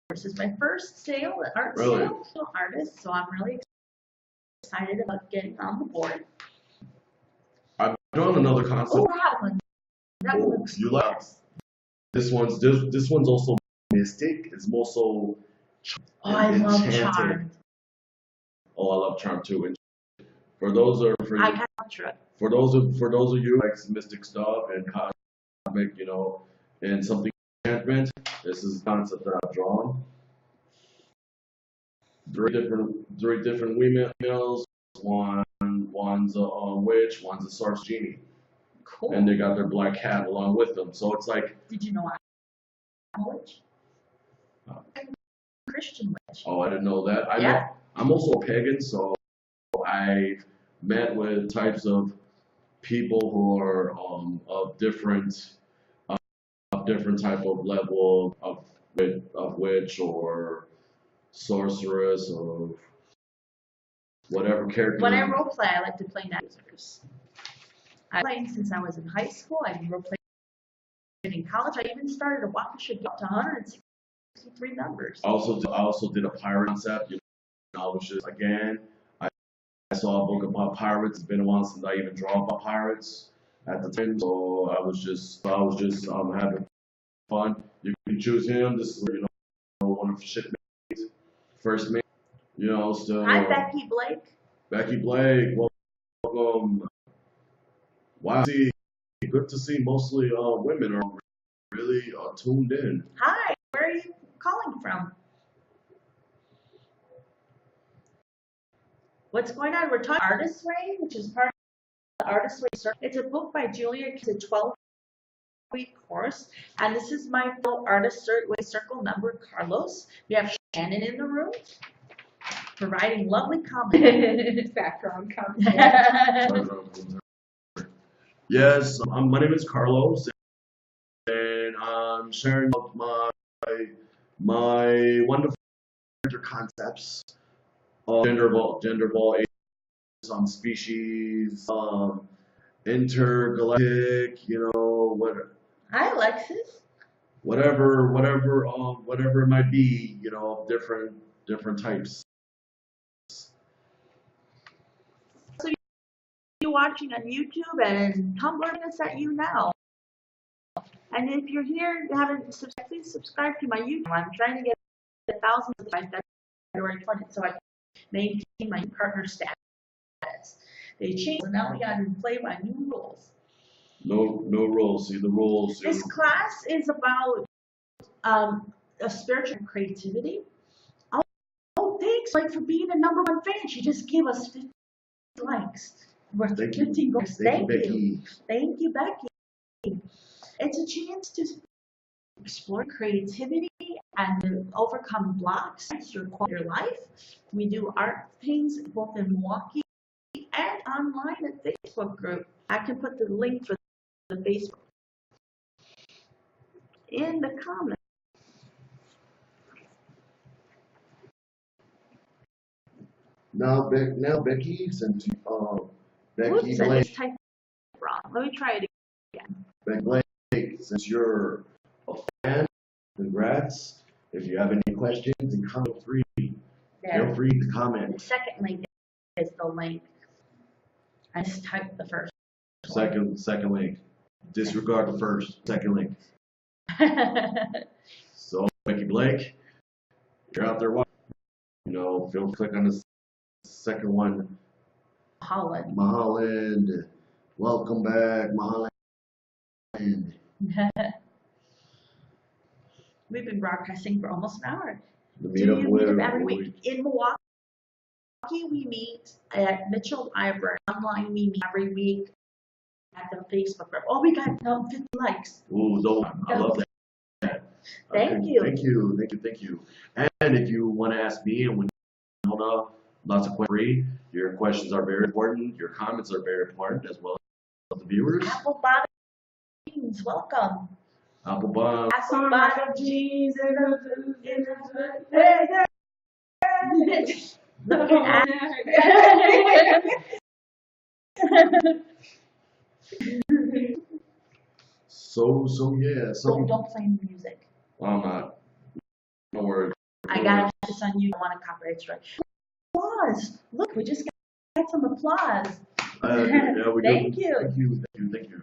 This is my first sale, art sale to artists, so I'm really excited about getting on the board. I've drawn another concept. Oh, that one. That one looks you like this one's also mystic. It's also I love Charmed. Oh, I love Charmed too. And for those of you who like mystic stuff and cosmic, you know, and something enchantment, this is the concept that I've drawn. Three different females. One's a witch, one's a sorceress genie. Cool. And they got their black hat along with them. So it's like. Did you know I'm a witch? I'm a Christian witch. Oh, I didn't know that. I'm also a pagan, so I've met with types of people who are of different type of level of witch or sorceress or whatever character. When I role play, I like to play users. I've been playing since I was in high school. I've been role playing in college. I even started a Waukesha up to 163 members. I also did a pirate concept. You know, which is again, I saw a book about pirates. It's been a while since I even draw about pirates. at the time. So I was just having fun. You can choose him. This is one of shipmates, first mate. Still. Hi, Becky Blake. Becky Blake, welcome. Wow, good to see mostly women are really tuned in. Hi, where are you calling from? What's going on? We're talking Artist Way, which is part of the Artist Way Circle. It's a book by Julia. It's a 12-week course, and this is my fellow Artist Way Circle member, Carlos. We have Shannon in the room, providing lovely comments. Background comments. Yes, my name is Carlos, and I'm sharing my wonderful concepts of gender ball, species, intergalactic, Hi, Alexis. whatever it might be, different types. So you're watching on YouTube and Tumblr, us at YouNow. And if you're here and haven't subscribed, please subscribe to my YouTube. I'm trying to get 1,000 by February 20th, so I can maintain my partner status. They changed, so now we got to play by new rules. No rules. See the rules. This class is about a spiritual creativity. Oh, thanks, like for being the #1 fan. She just gave us 50 likes. We're 50 goals. Thank you. Thank you, Becky. It's a chance to explore creativity and to overcome blocks through your life. We do art things both in Milwaukee and online at Facebook group. I can put the link for the Facebook in the comments. Now Becky, since Becky Oops, I Blake, just typed it wrong. Let me try it again. Becky Blake, since you're a fan, congrats. If you have any questions and comments, feel free to comment. The second link is the link. I just typed the first. Second link. Disregard the first. Second link. So Becky Blake, if you're out there watching, feel free to click on the second one. Mahaland. Welcome back, Mahaland. We've been broadcasting for almost an hour. The Do you meet meetup every week? In Milwaukee, we meet at Mitchell Library. Online, we meet every week at the Facebook group. Oh, we got 50 likes. Ooh, I love that. Thank you. Thank you. And if you want to ask me, and lots of questions. Your questions are very important. Your comments are very important as well as the viewers. Apple bottom jeans, welcome. Apple bottom. Apple bottom jeans Looking at So don't play music. I'm not. Don't worry. I got this on you. I want a copyright strike. Applause! Look, we just got some applause. Yeah, we Thank do. you. Thank you.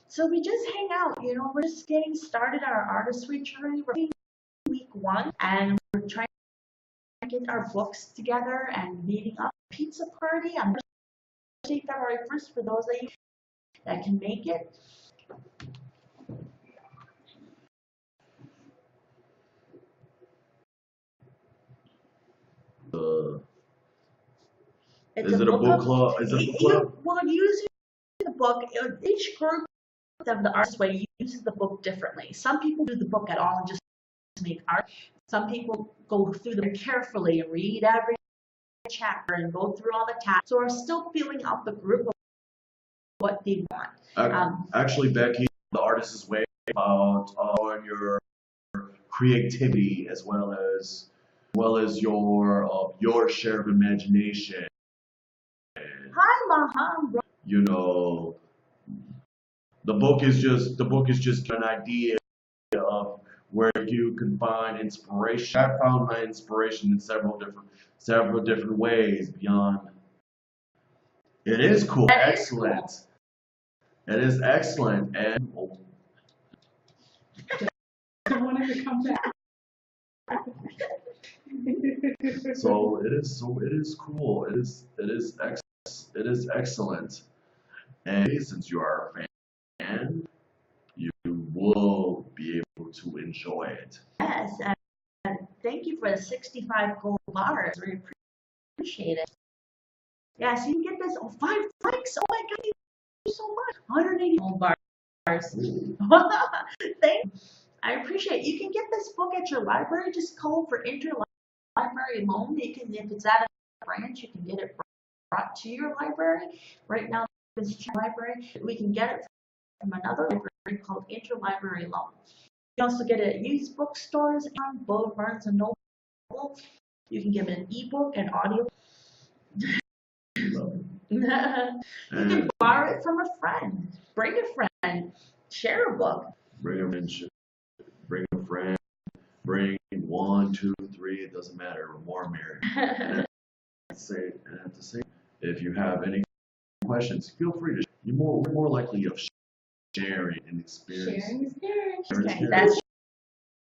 So we just hang out, we're just getting started our artistry journey. We're in week 1 and we're trying to get our books together and meeting up. Pizza party on Thursday, February 1st for those of you that can make it. Is it a book club? Well, using the book, each group of the Artist Way uses the book differently. Some people do the book at all and just make art. Some people go through them carefully and read every chapter and go through all the tasks. So we're still feeling out the group of what they want. Actually, Becky, the Artist's Way about on your creativity as well as your share of imagination. Hi, Maham. The book is just an idea of where you can find inspiration. I found my inspiration in several different ways beyond. It is cool. Excellent. It is excellent. And I wanted to come back. so it is cool. It is excellent. And since you are a fan, you will be able to enjoy it. Yes, and thank you for the 65 gold bars. We appreciate it. Yeah, so you can get this. Oh, 5 likes. Oh my God, thank you so much. 180 gold bars. Thank you. I appreciate it. You can get this book at your library. Just call for interlibrary loan. You can, if it's at a branch, you can get it brought to your library. Right now, this library, we can get it from another library called interlibrary loan. You can also get it at used bookstores and Barnes and Noble. You can get it an ebook and audio. You can borrow it from a friend. Bring a friend. Share a book. Bring a friend. Bring 1, 2, 3. It doesn't matter. More married. And at the same, if you have any questions, feel free to. You're more likely of sharing an experience. Sharing is caring. Okay, that's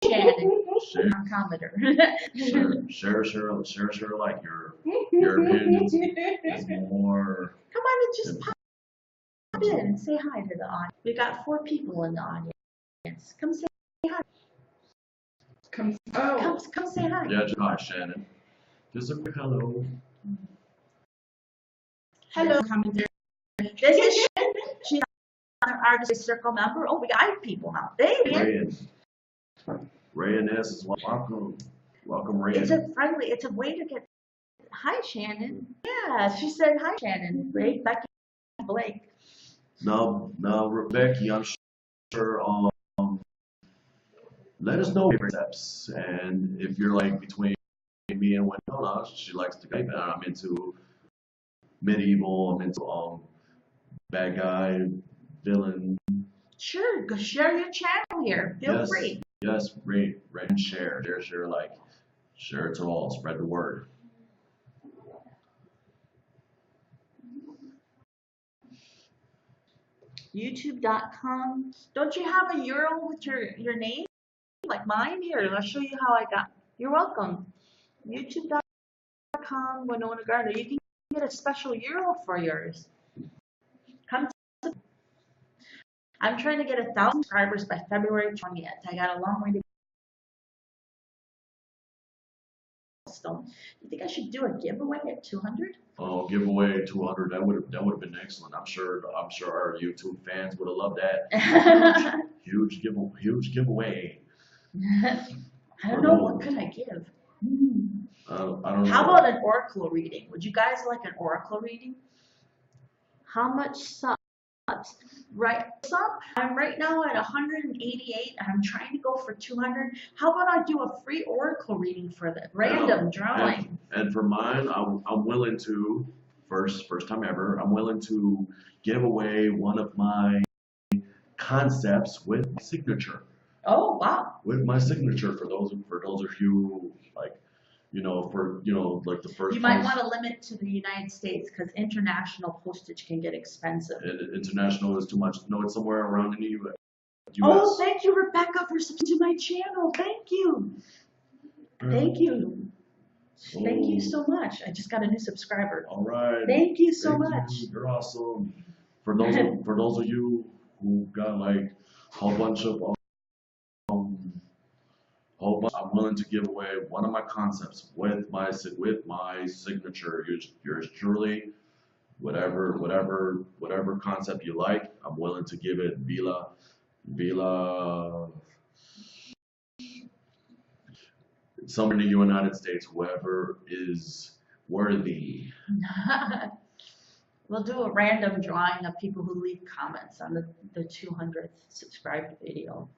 Shannon. Commodore. Share like your opinions is more. Come on and just pop in and say hi to the audience. We got 4 people in the audience. Come say hi. Come say hi. Yeah, just hi, Shannon. Just a quick hello. Hello. This is Shannon. She's our Artist Circle member. Oh, we got 5 people now. Ray and S is welcome. Welcome, Ray. It's a way to get. Hi, Shannon. Yeah, she said hi, Shannon. Becky Blake. Now, Becky, I'm sure. Let us know your steps, and if you're like between me and Winona, she likes to game, and I'm into medieval. I'm into bad guy, villain. Sure, go share your channel here. Feel free. Yes, rate, and share. Share it to all. Spread the word. YouTube.com. Don't you have a URL with your name? Like mine? Here, I'll show you how I got. You're welcome. YouTube.com, Winona Gardner. You can get a special URL for yours. I'm trying to get 1,000 subscribers by February 20th. I got a long way to go. You think I should do a giveaway at 200? Oh, giveaway at 200. That would have been excellent. I'm sure our YouTube fans would have loved that. huge giveaway. I don't know, what could I give? I don't know. How about an oracle reading? Would you guys like an oracle reading? How much subs? Right, I'm right now at 188 and I'm trying to go for 200. How about I do a free oracle reading for the random drawing? And for mine, I'm willing to, first time ever, I'm willing to give away one of my concepts with my signature. Oh, wow. With my signature for those of you like, like the first. You might want to limit to the United States because international postage can get expensive. International is too much. No, it's somewhere around in the US. Oh, thank you, Rebecca, for subscribing to my channel. Thank you. Thank you. Thank you so much. I just got a new subscriber. All right. Thank you so much. You're awesome. For those of you who got like a whole bunch of I'm willing to give away one of my concepts with my signature. Yours truly, whatever concept you like, I'm willing to give it via somewhere in the United States, whoever is worthy. We'll do a random drawing of people who leave comments on the 200th subscribed video.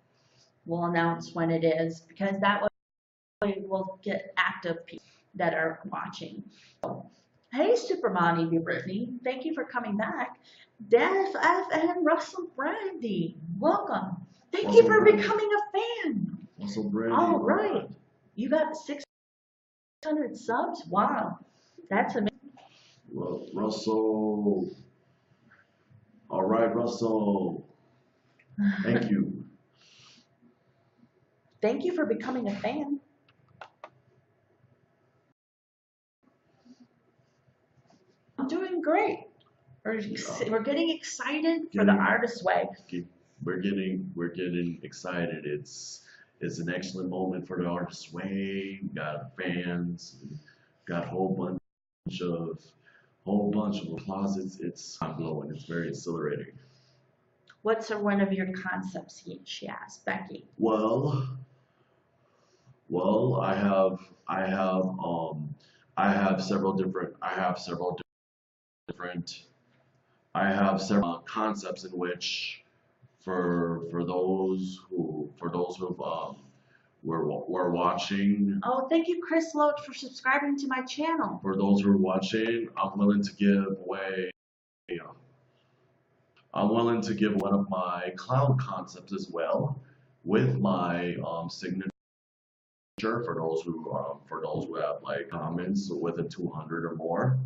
We'll announce when it is because that way we'll get active people that are watching. So, hey, Super Monty Brittany, thank you for coming back. Def F and Russell Brandy, welcome. Thank you for becoming a fan. Russell Brady. Oh, right. You got 600 subs? Wow. That's amazing. Well, Russell. All right, Russell. Thank you. Thank you for becoming a fan. I'm doing great. We're getting excited for the Artist Way. We're getting excited. It's an excellent moment for the Artist Way. We got fans, got a whole bunch of applause. It's mind blowing. It's very exhilarating. What's one of your concepts? She asked Becky. Well, I have several different concepts in which for those who were watching. Oh, thank you, Chris Loach, for subscribing to my channel. For those who are watching, I'm willing to give away one of my clown concepts as well, with my signature for those who have like comments within 200 or more.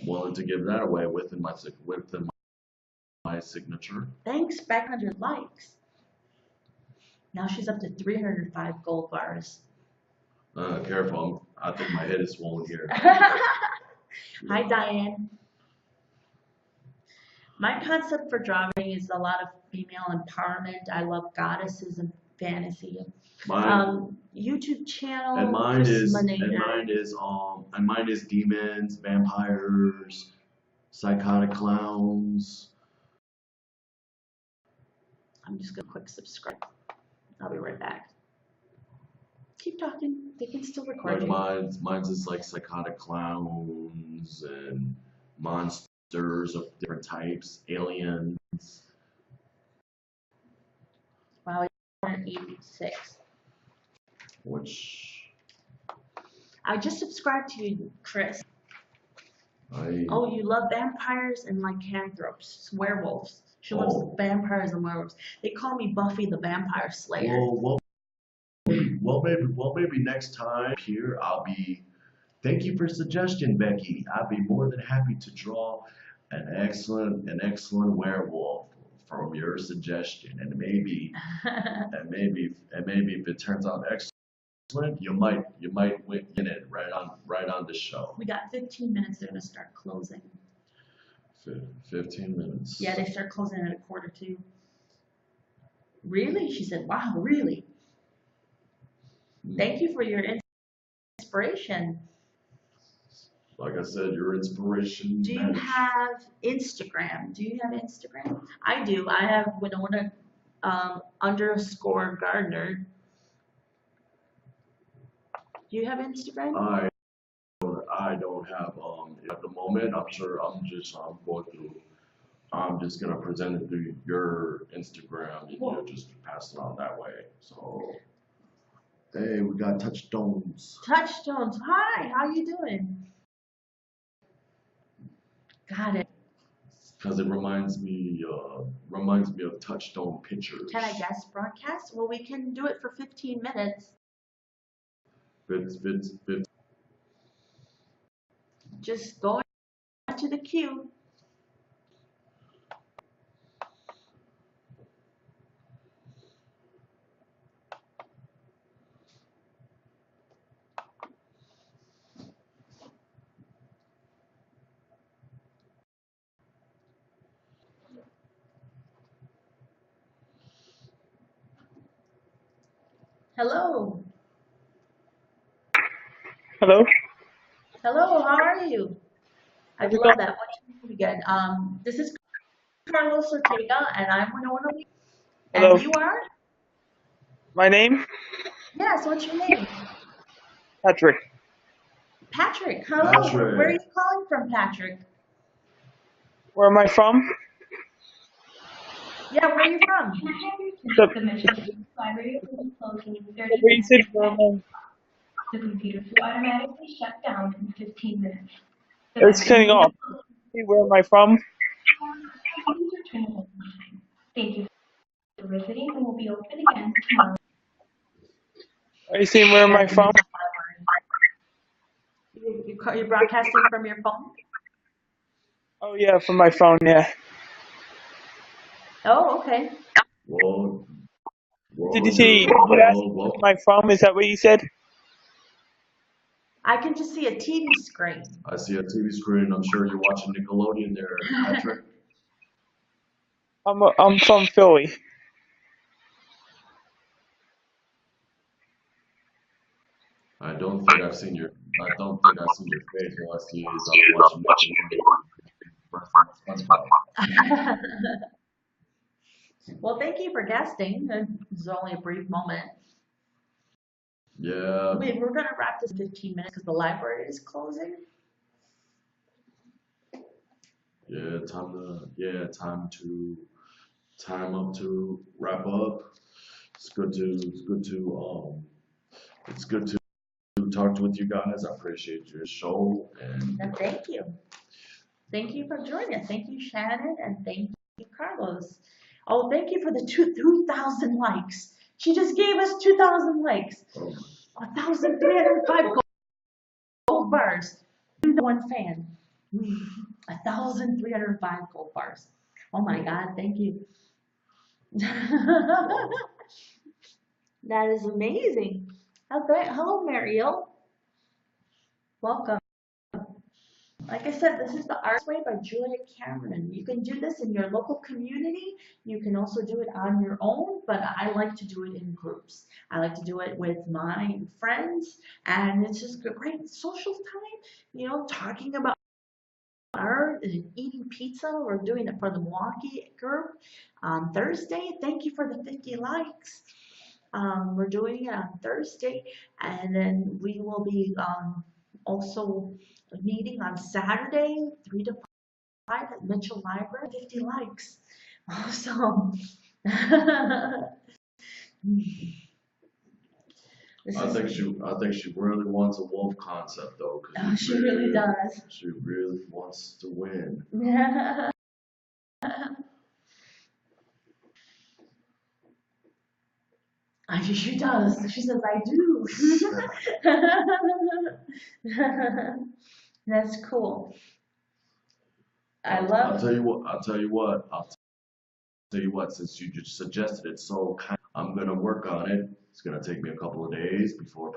I'm willing to give that away within my signature. Thanks, back 100 likes. Now she's up to 305 gold bars. Careful, I think my head is swollen here. Hi, Diane. My concept for drawing is a lot of female empowerment. I love goddesses and fantasy. YouTube channel. And mine is demons, vampires, psychotic clowns. I'm just gonna quick subscribe. I'll be right back. Keep talking. They can still record you. Mine's is like psychotic clowns and monsters of different types, aliens. Wow, 86. Which I just subscribed to you, Chris. I. Oh, you love vampires and lycanthropes, werewolves. She loves vampires and werewolves. They call me Buffy the Vampire Slayer. Well, maybe next time here I'll be. Thank you for suggestion, Becky. I'd be more than happy to draw an excellent werewolf from your suggestion, and maybe if it turns out excellent, you might win it right on the show. We got 15 minutes. They're gonna start closing. 15 minutes. Yeah, they start closing at 1:45. Really? She said, wow, really? Thank you for your inspiration. Like I said, your inspiration. Do you have Instagram? I do. I have Winona _Gardner. Do you have Instagram? I don't have at the moment. I'm just gonna present it through your Instagram, and you just pass it on that way. So, hey, we got Touchstones. Touchstones. Hi, how you doing? Got it. Because it reminds me of Touchstone pictures. Can I guest broadcast? Well, we can do it for 15 minutes. Fits. Just go into the queue. Hello. Hello. Hello, how are you? I love that. What's your name again? This is Carlos Ortega, and I'm Winona. Hello. And you are? My name? Yes, what's your name? Patrick. Patrick, hello. Patrick. Where are you calling from, Patrick? Where am I from? Yeah, where are you from? The library will be closing in 30 where you said minutes. The computers will automatically shut down in 15 minutes. it's cutting off. Where am I from? Thank you for visiting, and we'll be open again tomorrow. Are you saying where am I from? You're broadcasting from your phone? Oh yeah, from my phone. Yeah. Oh, okay. Well, Did you well, say you're you asked well, where well. am I from? Is that what you said? I can just see a TV screen. I see a TV screen. I'm sure you're watching Nickelodeon there, Patrick. I'm from Philly. I don't think I've seen your. I don't think I've seen your face. All I see is I'm watching Nickelodeon. SpongeBob. Well, thank you for guesting. It was only a brief moment. Yeah, We're going to wrap this in 15 minutes because the library is closing. yeah. Time up to wrap up. It's good to talk with you guys. I appreciate your show and And thank you. Thank you for joining us. Thank you, Shannon, and thank you, Carlos. Oh, thank you for the 2,000 likes. She just gave us 2,000 likes. 1,305 gold bars. You're the one fan. 1,305 gold bars. Oh my God, thank you. That is amazing. Hello, Mariel. Welcome. Like I said, this is The Artist's Way by Julia Cameron. You can do this in your local community. You can also do it on your own, but I like to do it in groups. I like to do it with my friends, and it's just a great social time, talking about art and eating pizza. We're doing it for the Milwaukee group on Thursday. Thank you for the 50 likes. We're doing it on Thursday, and then we will be also meeting on Saturday, 3 to 5 at Mitchell Library. 50 likes. Awesome. This I is, think she really wants a wolf concept though, oh, she really does. She really wants to win. She does. She says, I do. That's cool. I love I'll tell you what. Since you just suggested it, I'm gonna work on it. It's gonna take me a couple of days before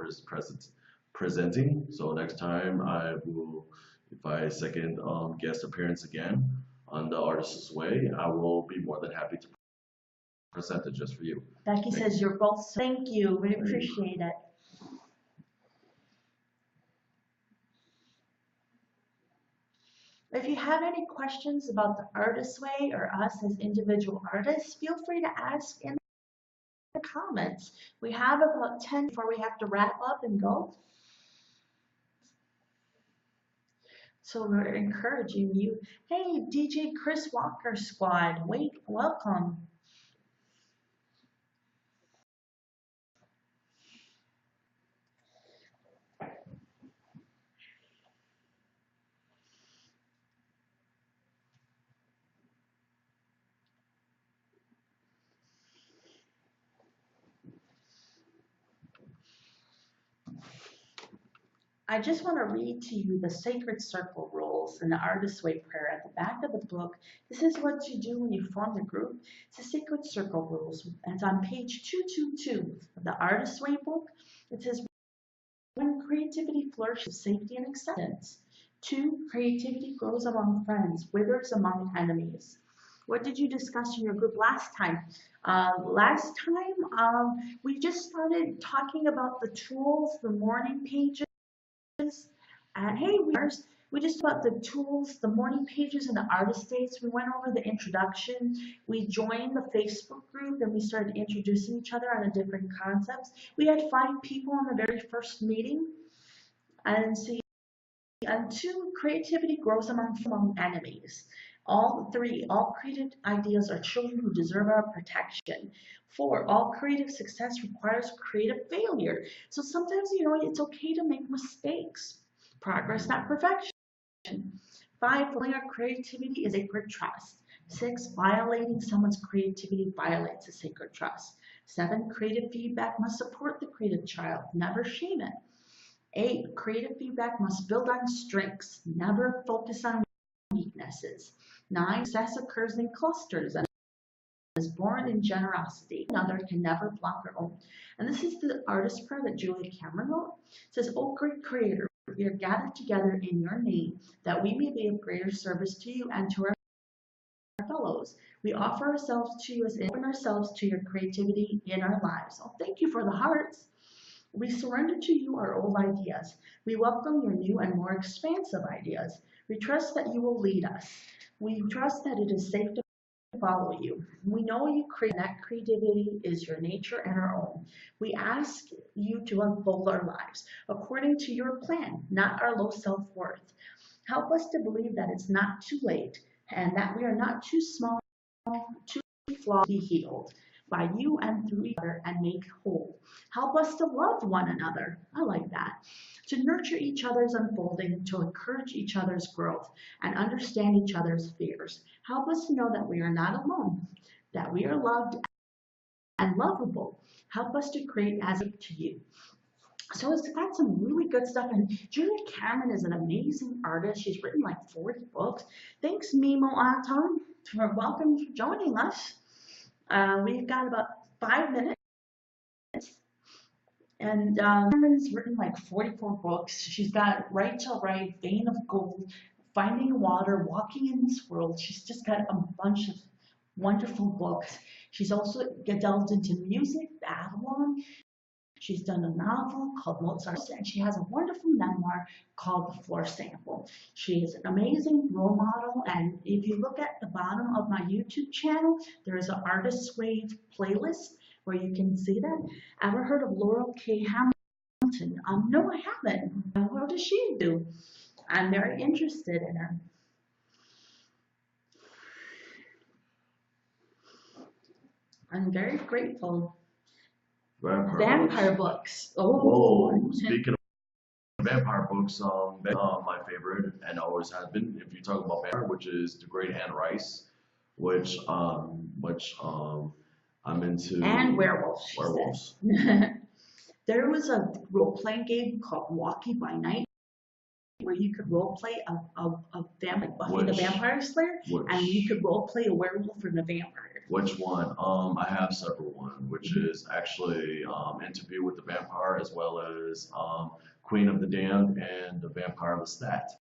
presenting. So next time if I second guest appearance again on the Artist's Way, I will be more than happy to present it just for you. Becky says you're both. Thank you. We appreciate it. If you have any questions about the Artist's Way or us as individual artists, feel free to ask in the comments. We have about 10 before we have to wrap up and go. So we're encouraging you. Hey, DJ Chris Walker Squad, welcome. I just want to read to you the Sacred Circle rules and the Artist's Way prayer at the back of the book. This is what you do when you form the group. It's the Sacred Circle rules. It's on page 222 of the Artist's Way book. It says, when creativity flourishes, safety and acceptance. 2, creativity grows among friends, withers among enemies. What did you discuss in your group last time? We just started talking about the tools, the morning pages. And hey, we just about the tools, the morning pages, and the artist dates. We went over the introduction. We joined the Facebook group and we started introducing each other on the different concepts. We had 5 people in the very first meeting. And 2, creativity grows among enemies. 3, all creative ideas are children who deserve our protection. 4, all creative success requires creative failure. So sometimes, it's okay to make mistakes. Progress, not perfection. 5, fulfilling our creativity is sacred trust. 6, violating someone's creativity violates a sacred trust. 7, creative feedback must support the creative child, never shame it. 8, creative feedback must build on strengths, never focus on weaknesses. 9, success occurs in clusters and is born in generosity. Another can never block her own. And this is the artist prayer that Julia Cameron wrote. It says, "O great creator, we are gathered together in your name, that we may be of greater service to you and to our fellows. We offer ourselves to you as open ourselves to your creativity in our lives." Oh, thank you for the hearts. "We surrender to you our old ideas. We welcome your new and more expansive ideas. We trust that you will lead us. We trust that it is safe to follow you. We know you create, and that creativity is your nature and our own. We ask you to unfold our lives according to your plan, not our low self-worth. Help us to believe that it's not too late and that we are not too small, too flawed to be healed by you and through each other and made whole. Help us to love one another." I like that. "To nurture each other's unfolding, to encourage each other's growth, and understand each other's fears. Help us to know that we are not alone, that we are loved and lovable. Help us to create as to you." So it's got some really good stuff. And Julia Cameron is an amazing artist. She's written like 40 books. Thanks, Mimo Aton, for welcome for joining us. We've got about 5 minutes. And Cameron's written like 44 books. She's got Right to Right, Vein of Gold, Finding Water, Walking in This World. She's just got a bunch of wonderful books. She's also delved into music, Babylon. She's done a novel called Mozart, and she has a wonderful memoir called The Floor Sample. She is an amazing role model, and if you look at the bottom of my YouTube channel, there is an Artist's Wave playlist where you can see that. Ever heard of Laurel K. Hamilton? No, I haven't. What does she do? I'm very interested in her. I'm very grateful. Vampire books. Oh, speaking of vampire books, my favorite and always has been, if you talk about vampire, which is The Great Anne Rice, which I'm into. And werewolves. Werewolves. There was a role-playing game called Walkie by Night where you could role-play a vampire, Buffy the Vampire Slayer, and you could role-play a werewolf and a vampire. Which one? I have several ones, which is actually Interview with the Vampire, as well as Queen of the Damned and The Vampire Lestat.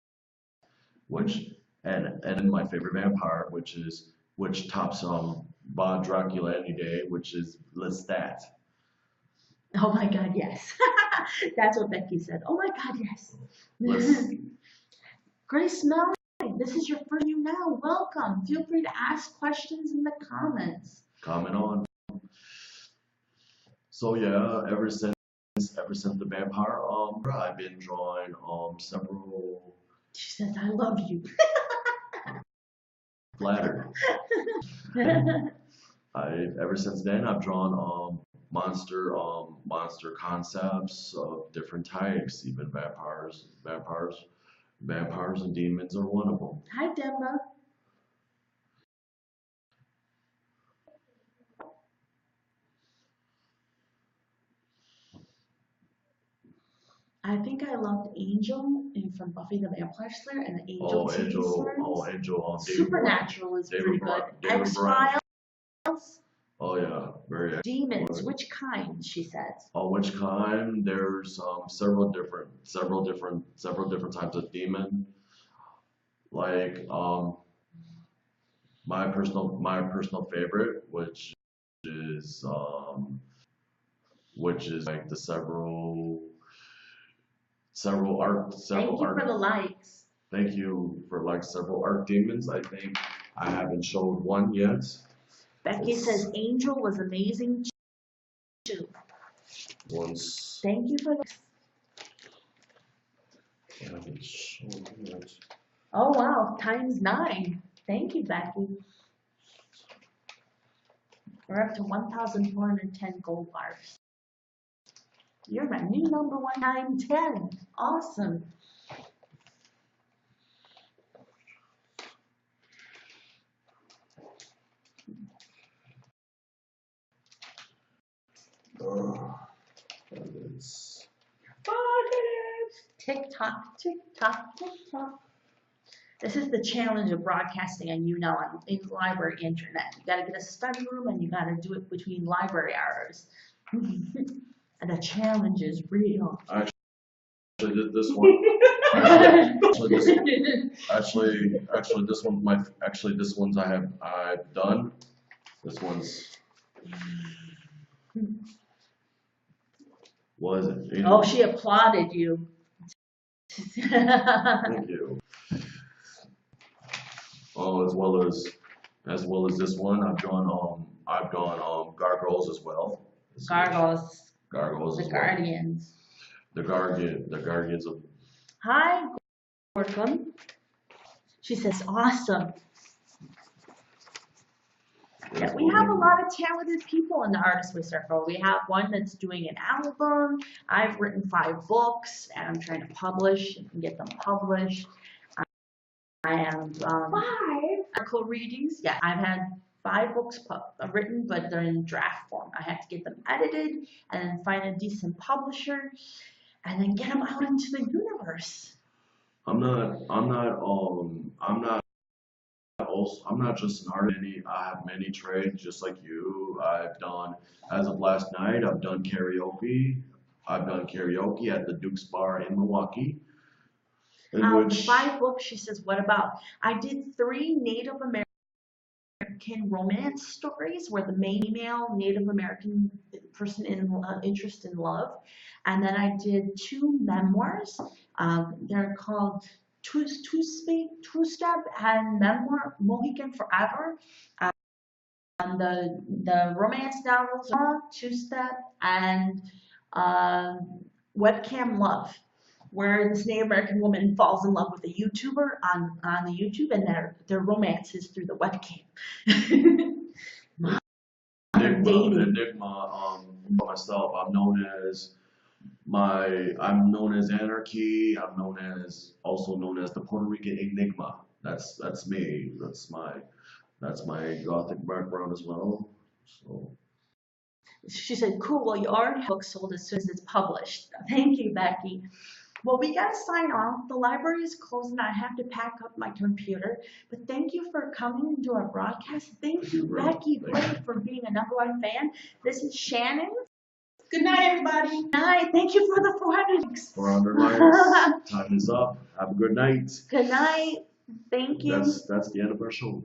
And my favorite vampire, which tops Bond Dracula any day, which is Lestat. Oh my God, yes. That's what Becky said. Oh my God, yes. Grace Mel, this is your first YouNow. Welcome. Feel free to ask questions in the comments. Comment on. So yeah, ever since the vampire, I've been drawing several. She says, "I love you." Flattered. Ever since then, I've drawn monster concepts of different types, even vampires and demons are one of them. Hi, Deborah. I think I loved Angel from Buffy the Vampire Slayer and the Angel TV series. Angel. Supernatural is pretty good. X-Files. Oh yeah, very. Demons, which kind? She says. Oh, which kind? There's several different types of demon. Like my personal favorite, which is like the several art. Thank you for the likes. Thank you for like several art demons. I think I haven't showed one yet. Becky says Angel was amazing too. Once. Thank you for this. I haven't shown yet. Oh wow, ×9. Thank you, Becky. We're up to 1,410 gold bars. You're my new number 1 times 10. Awesome. It's Tick tock, tick tock, tick tock. This is the challenge of broadcasting on YouNow on in library internet. You gotta get a study room and you gotta do it between library hours. And the challenge is real. actually did this one. Actually, this one's I've done. This one's was it? Oh, she applauded you. Thank you. Oh, as well as this one, I've done gargoyles as well. Gargoyles, Gargoyles the as well. guardians. The guardians of. Hi, Ortega. She says, awesome. Yeah, we have a lot of talented people in the Artist Way Circle. We have one that's doing an album. I've written 5 books, and I'm trying to publish and get them published. I have 5 article readings. Yeah, I've had 5 books written, but they're in draft form. I have to get them edited, and then find a decent publisher, and then get them out into the universe. I'm not just an artist. I have many trades, just like you. I've done, as of last night, I've done karaoke. I've done karaoke at the Duke's Bar in Milwaukee. 5 books, she says, what about? I did 3 Native American romance stories where the main female Native American person in interest in love. And then I did 2 memoirs. They're called Two Step and Memoir Mohican Forever. The romance novels are 2 Step and Webcam Love, where this Native American woman falls in love with a YouTuber on the YouTube, and their romance is through the webcam. Enigma, myself, I'm known as Anarchy. I'm also known as the Puerto Rican Enigma. That's me. That's my Gothic background as well. So. She said, cool, well, your book sold as soon as it's published. Thank you, Becky. Well, we got to sign off. The library is closed and I have to pack up my computer. But thank you for coming into our broadcast. Thank you, Becky, for being a #1 fan. This is Shannon. Good night, everybody. Good night. Thank you for the 400 likes. 400 likes. Time is up. Have a good night. Good night. Thank you. That's the end of our show.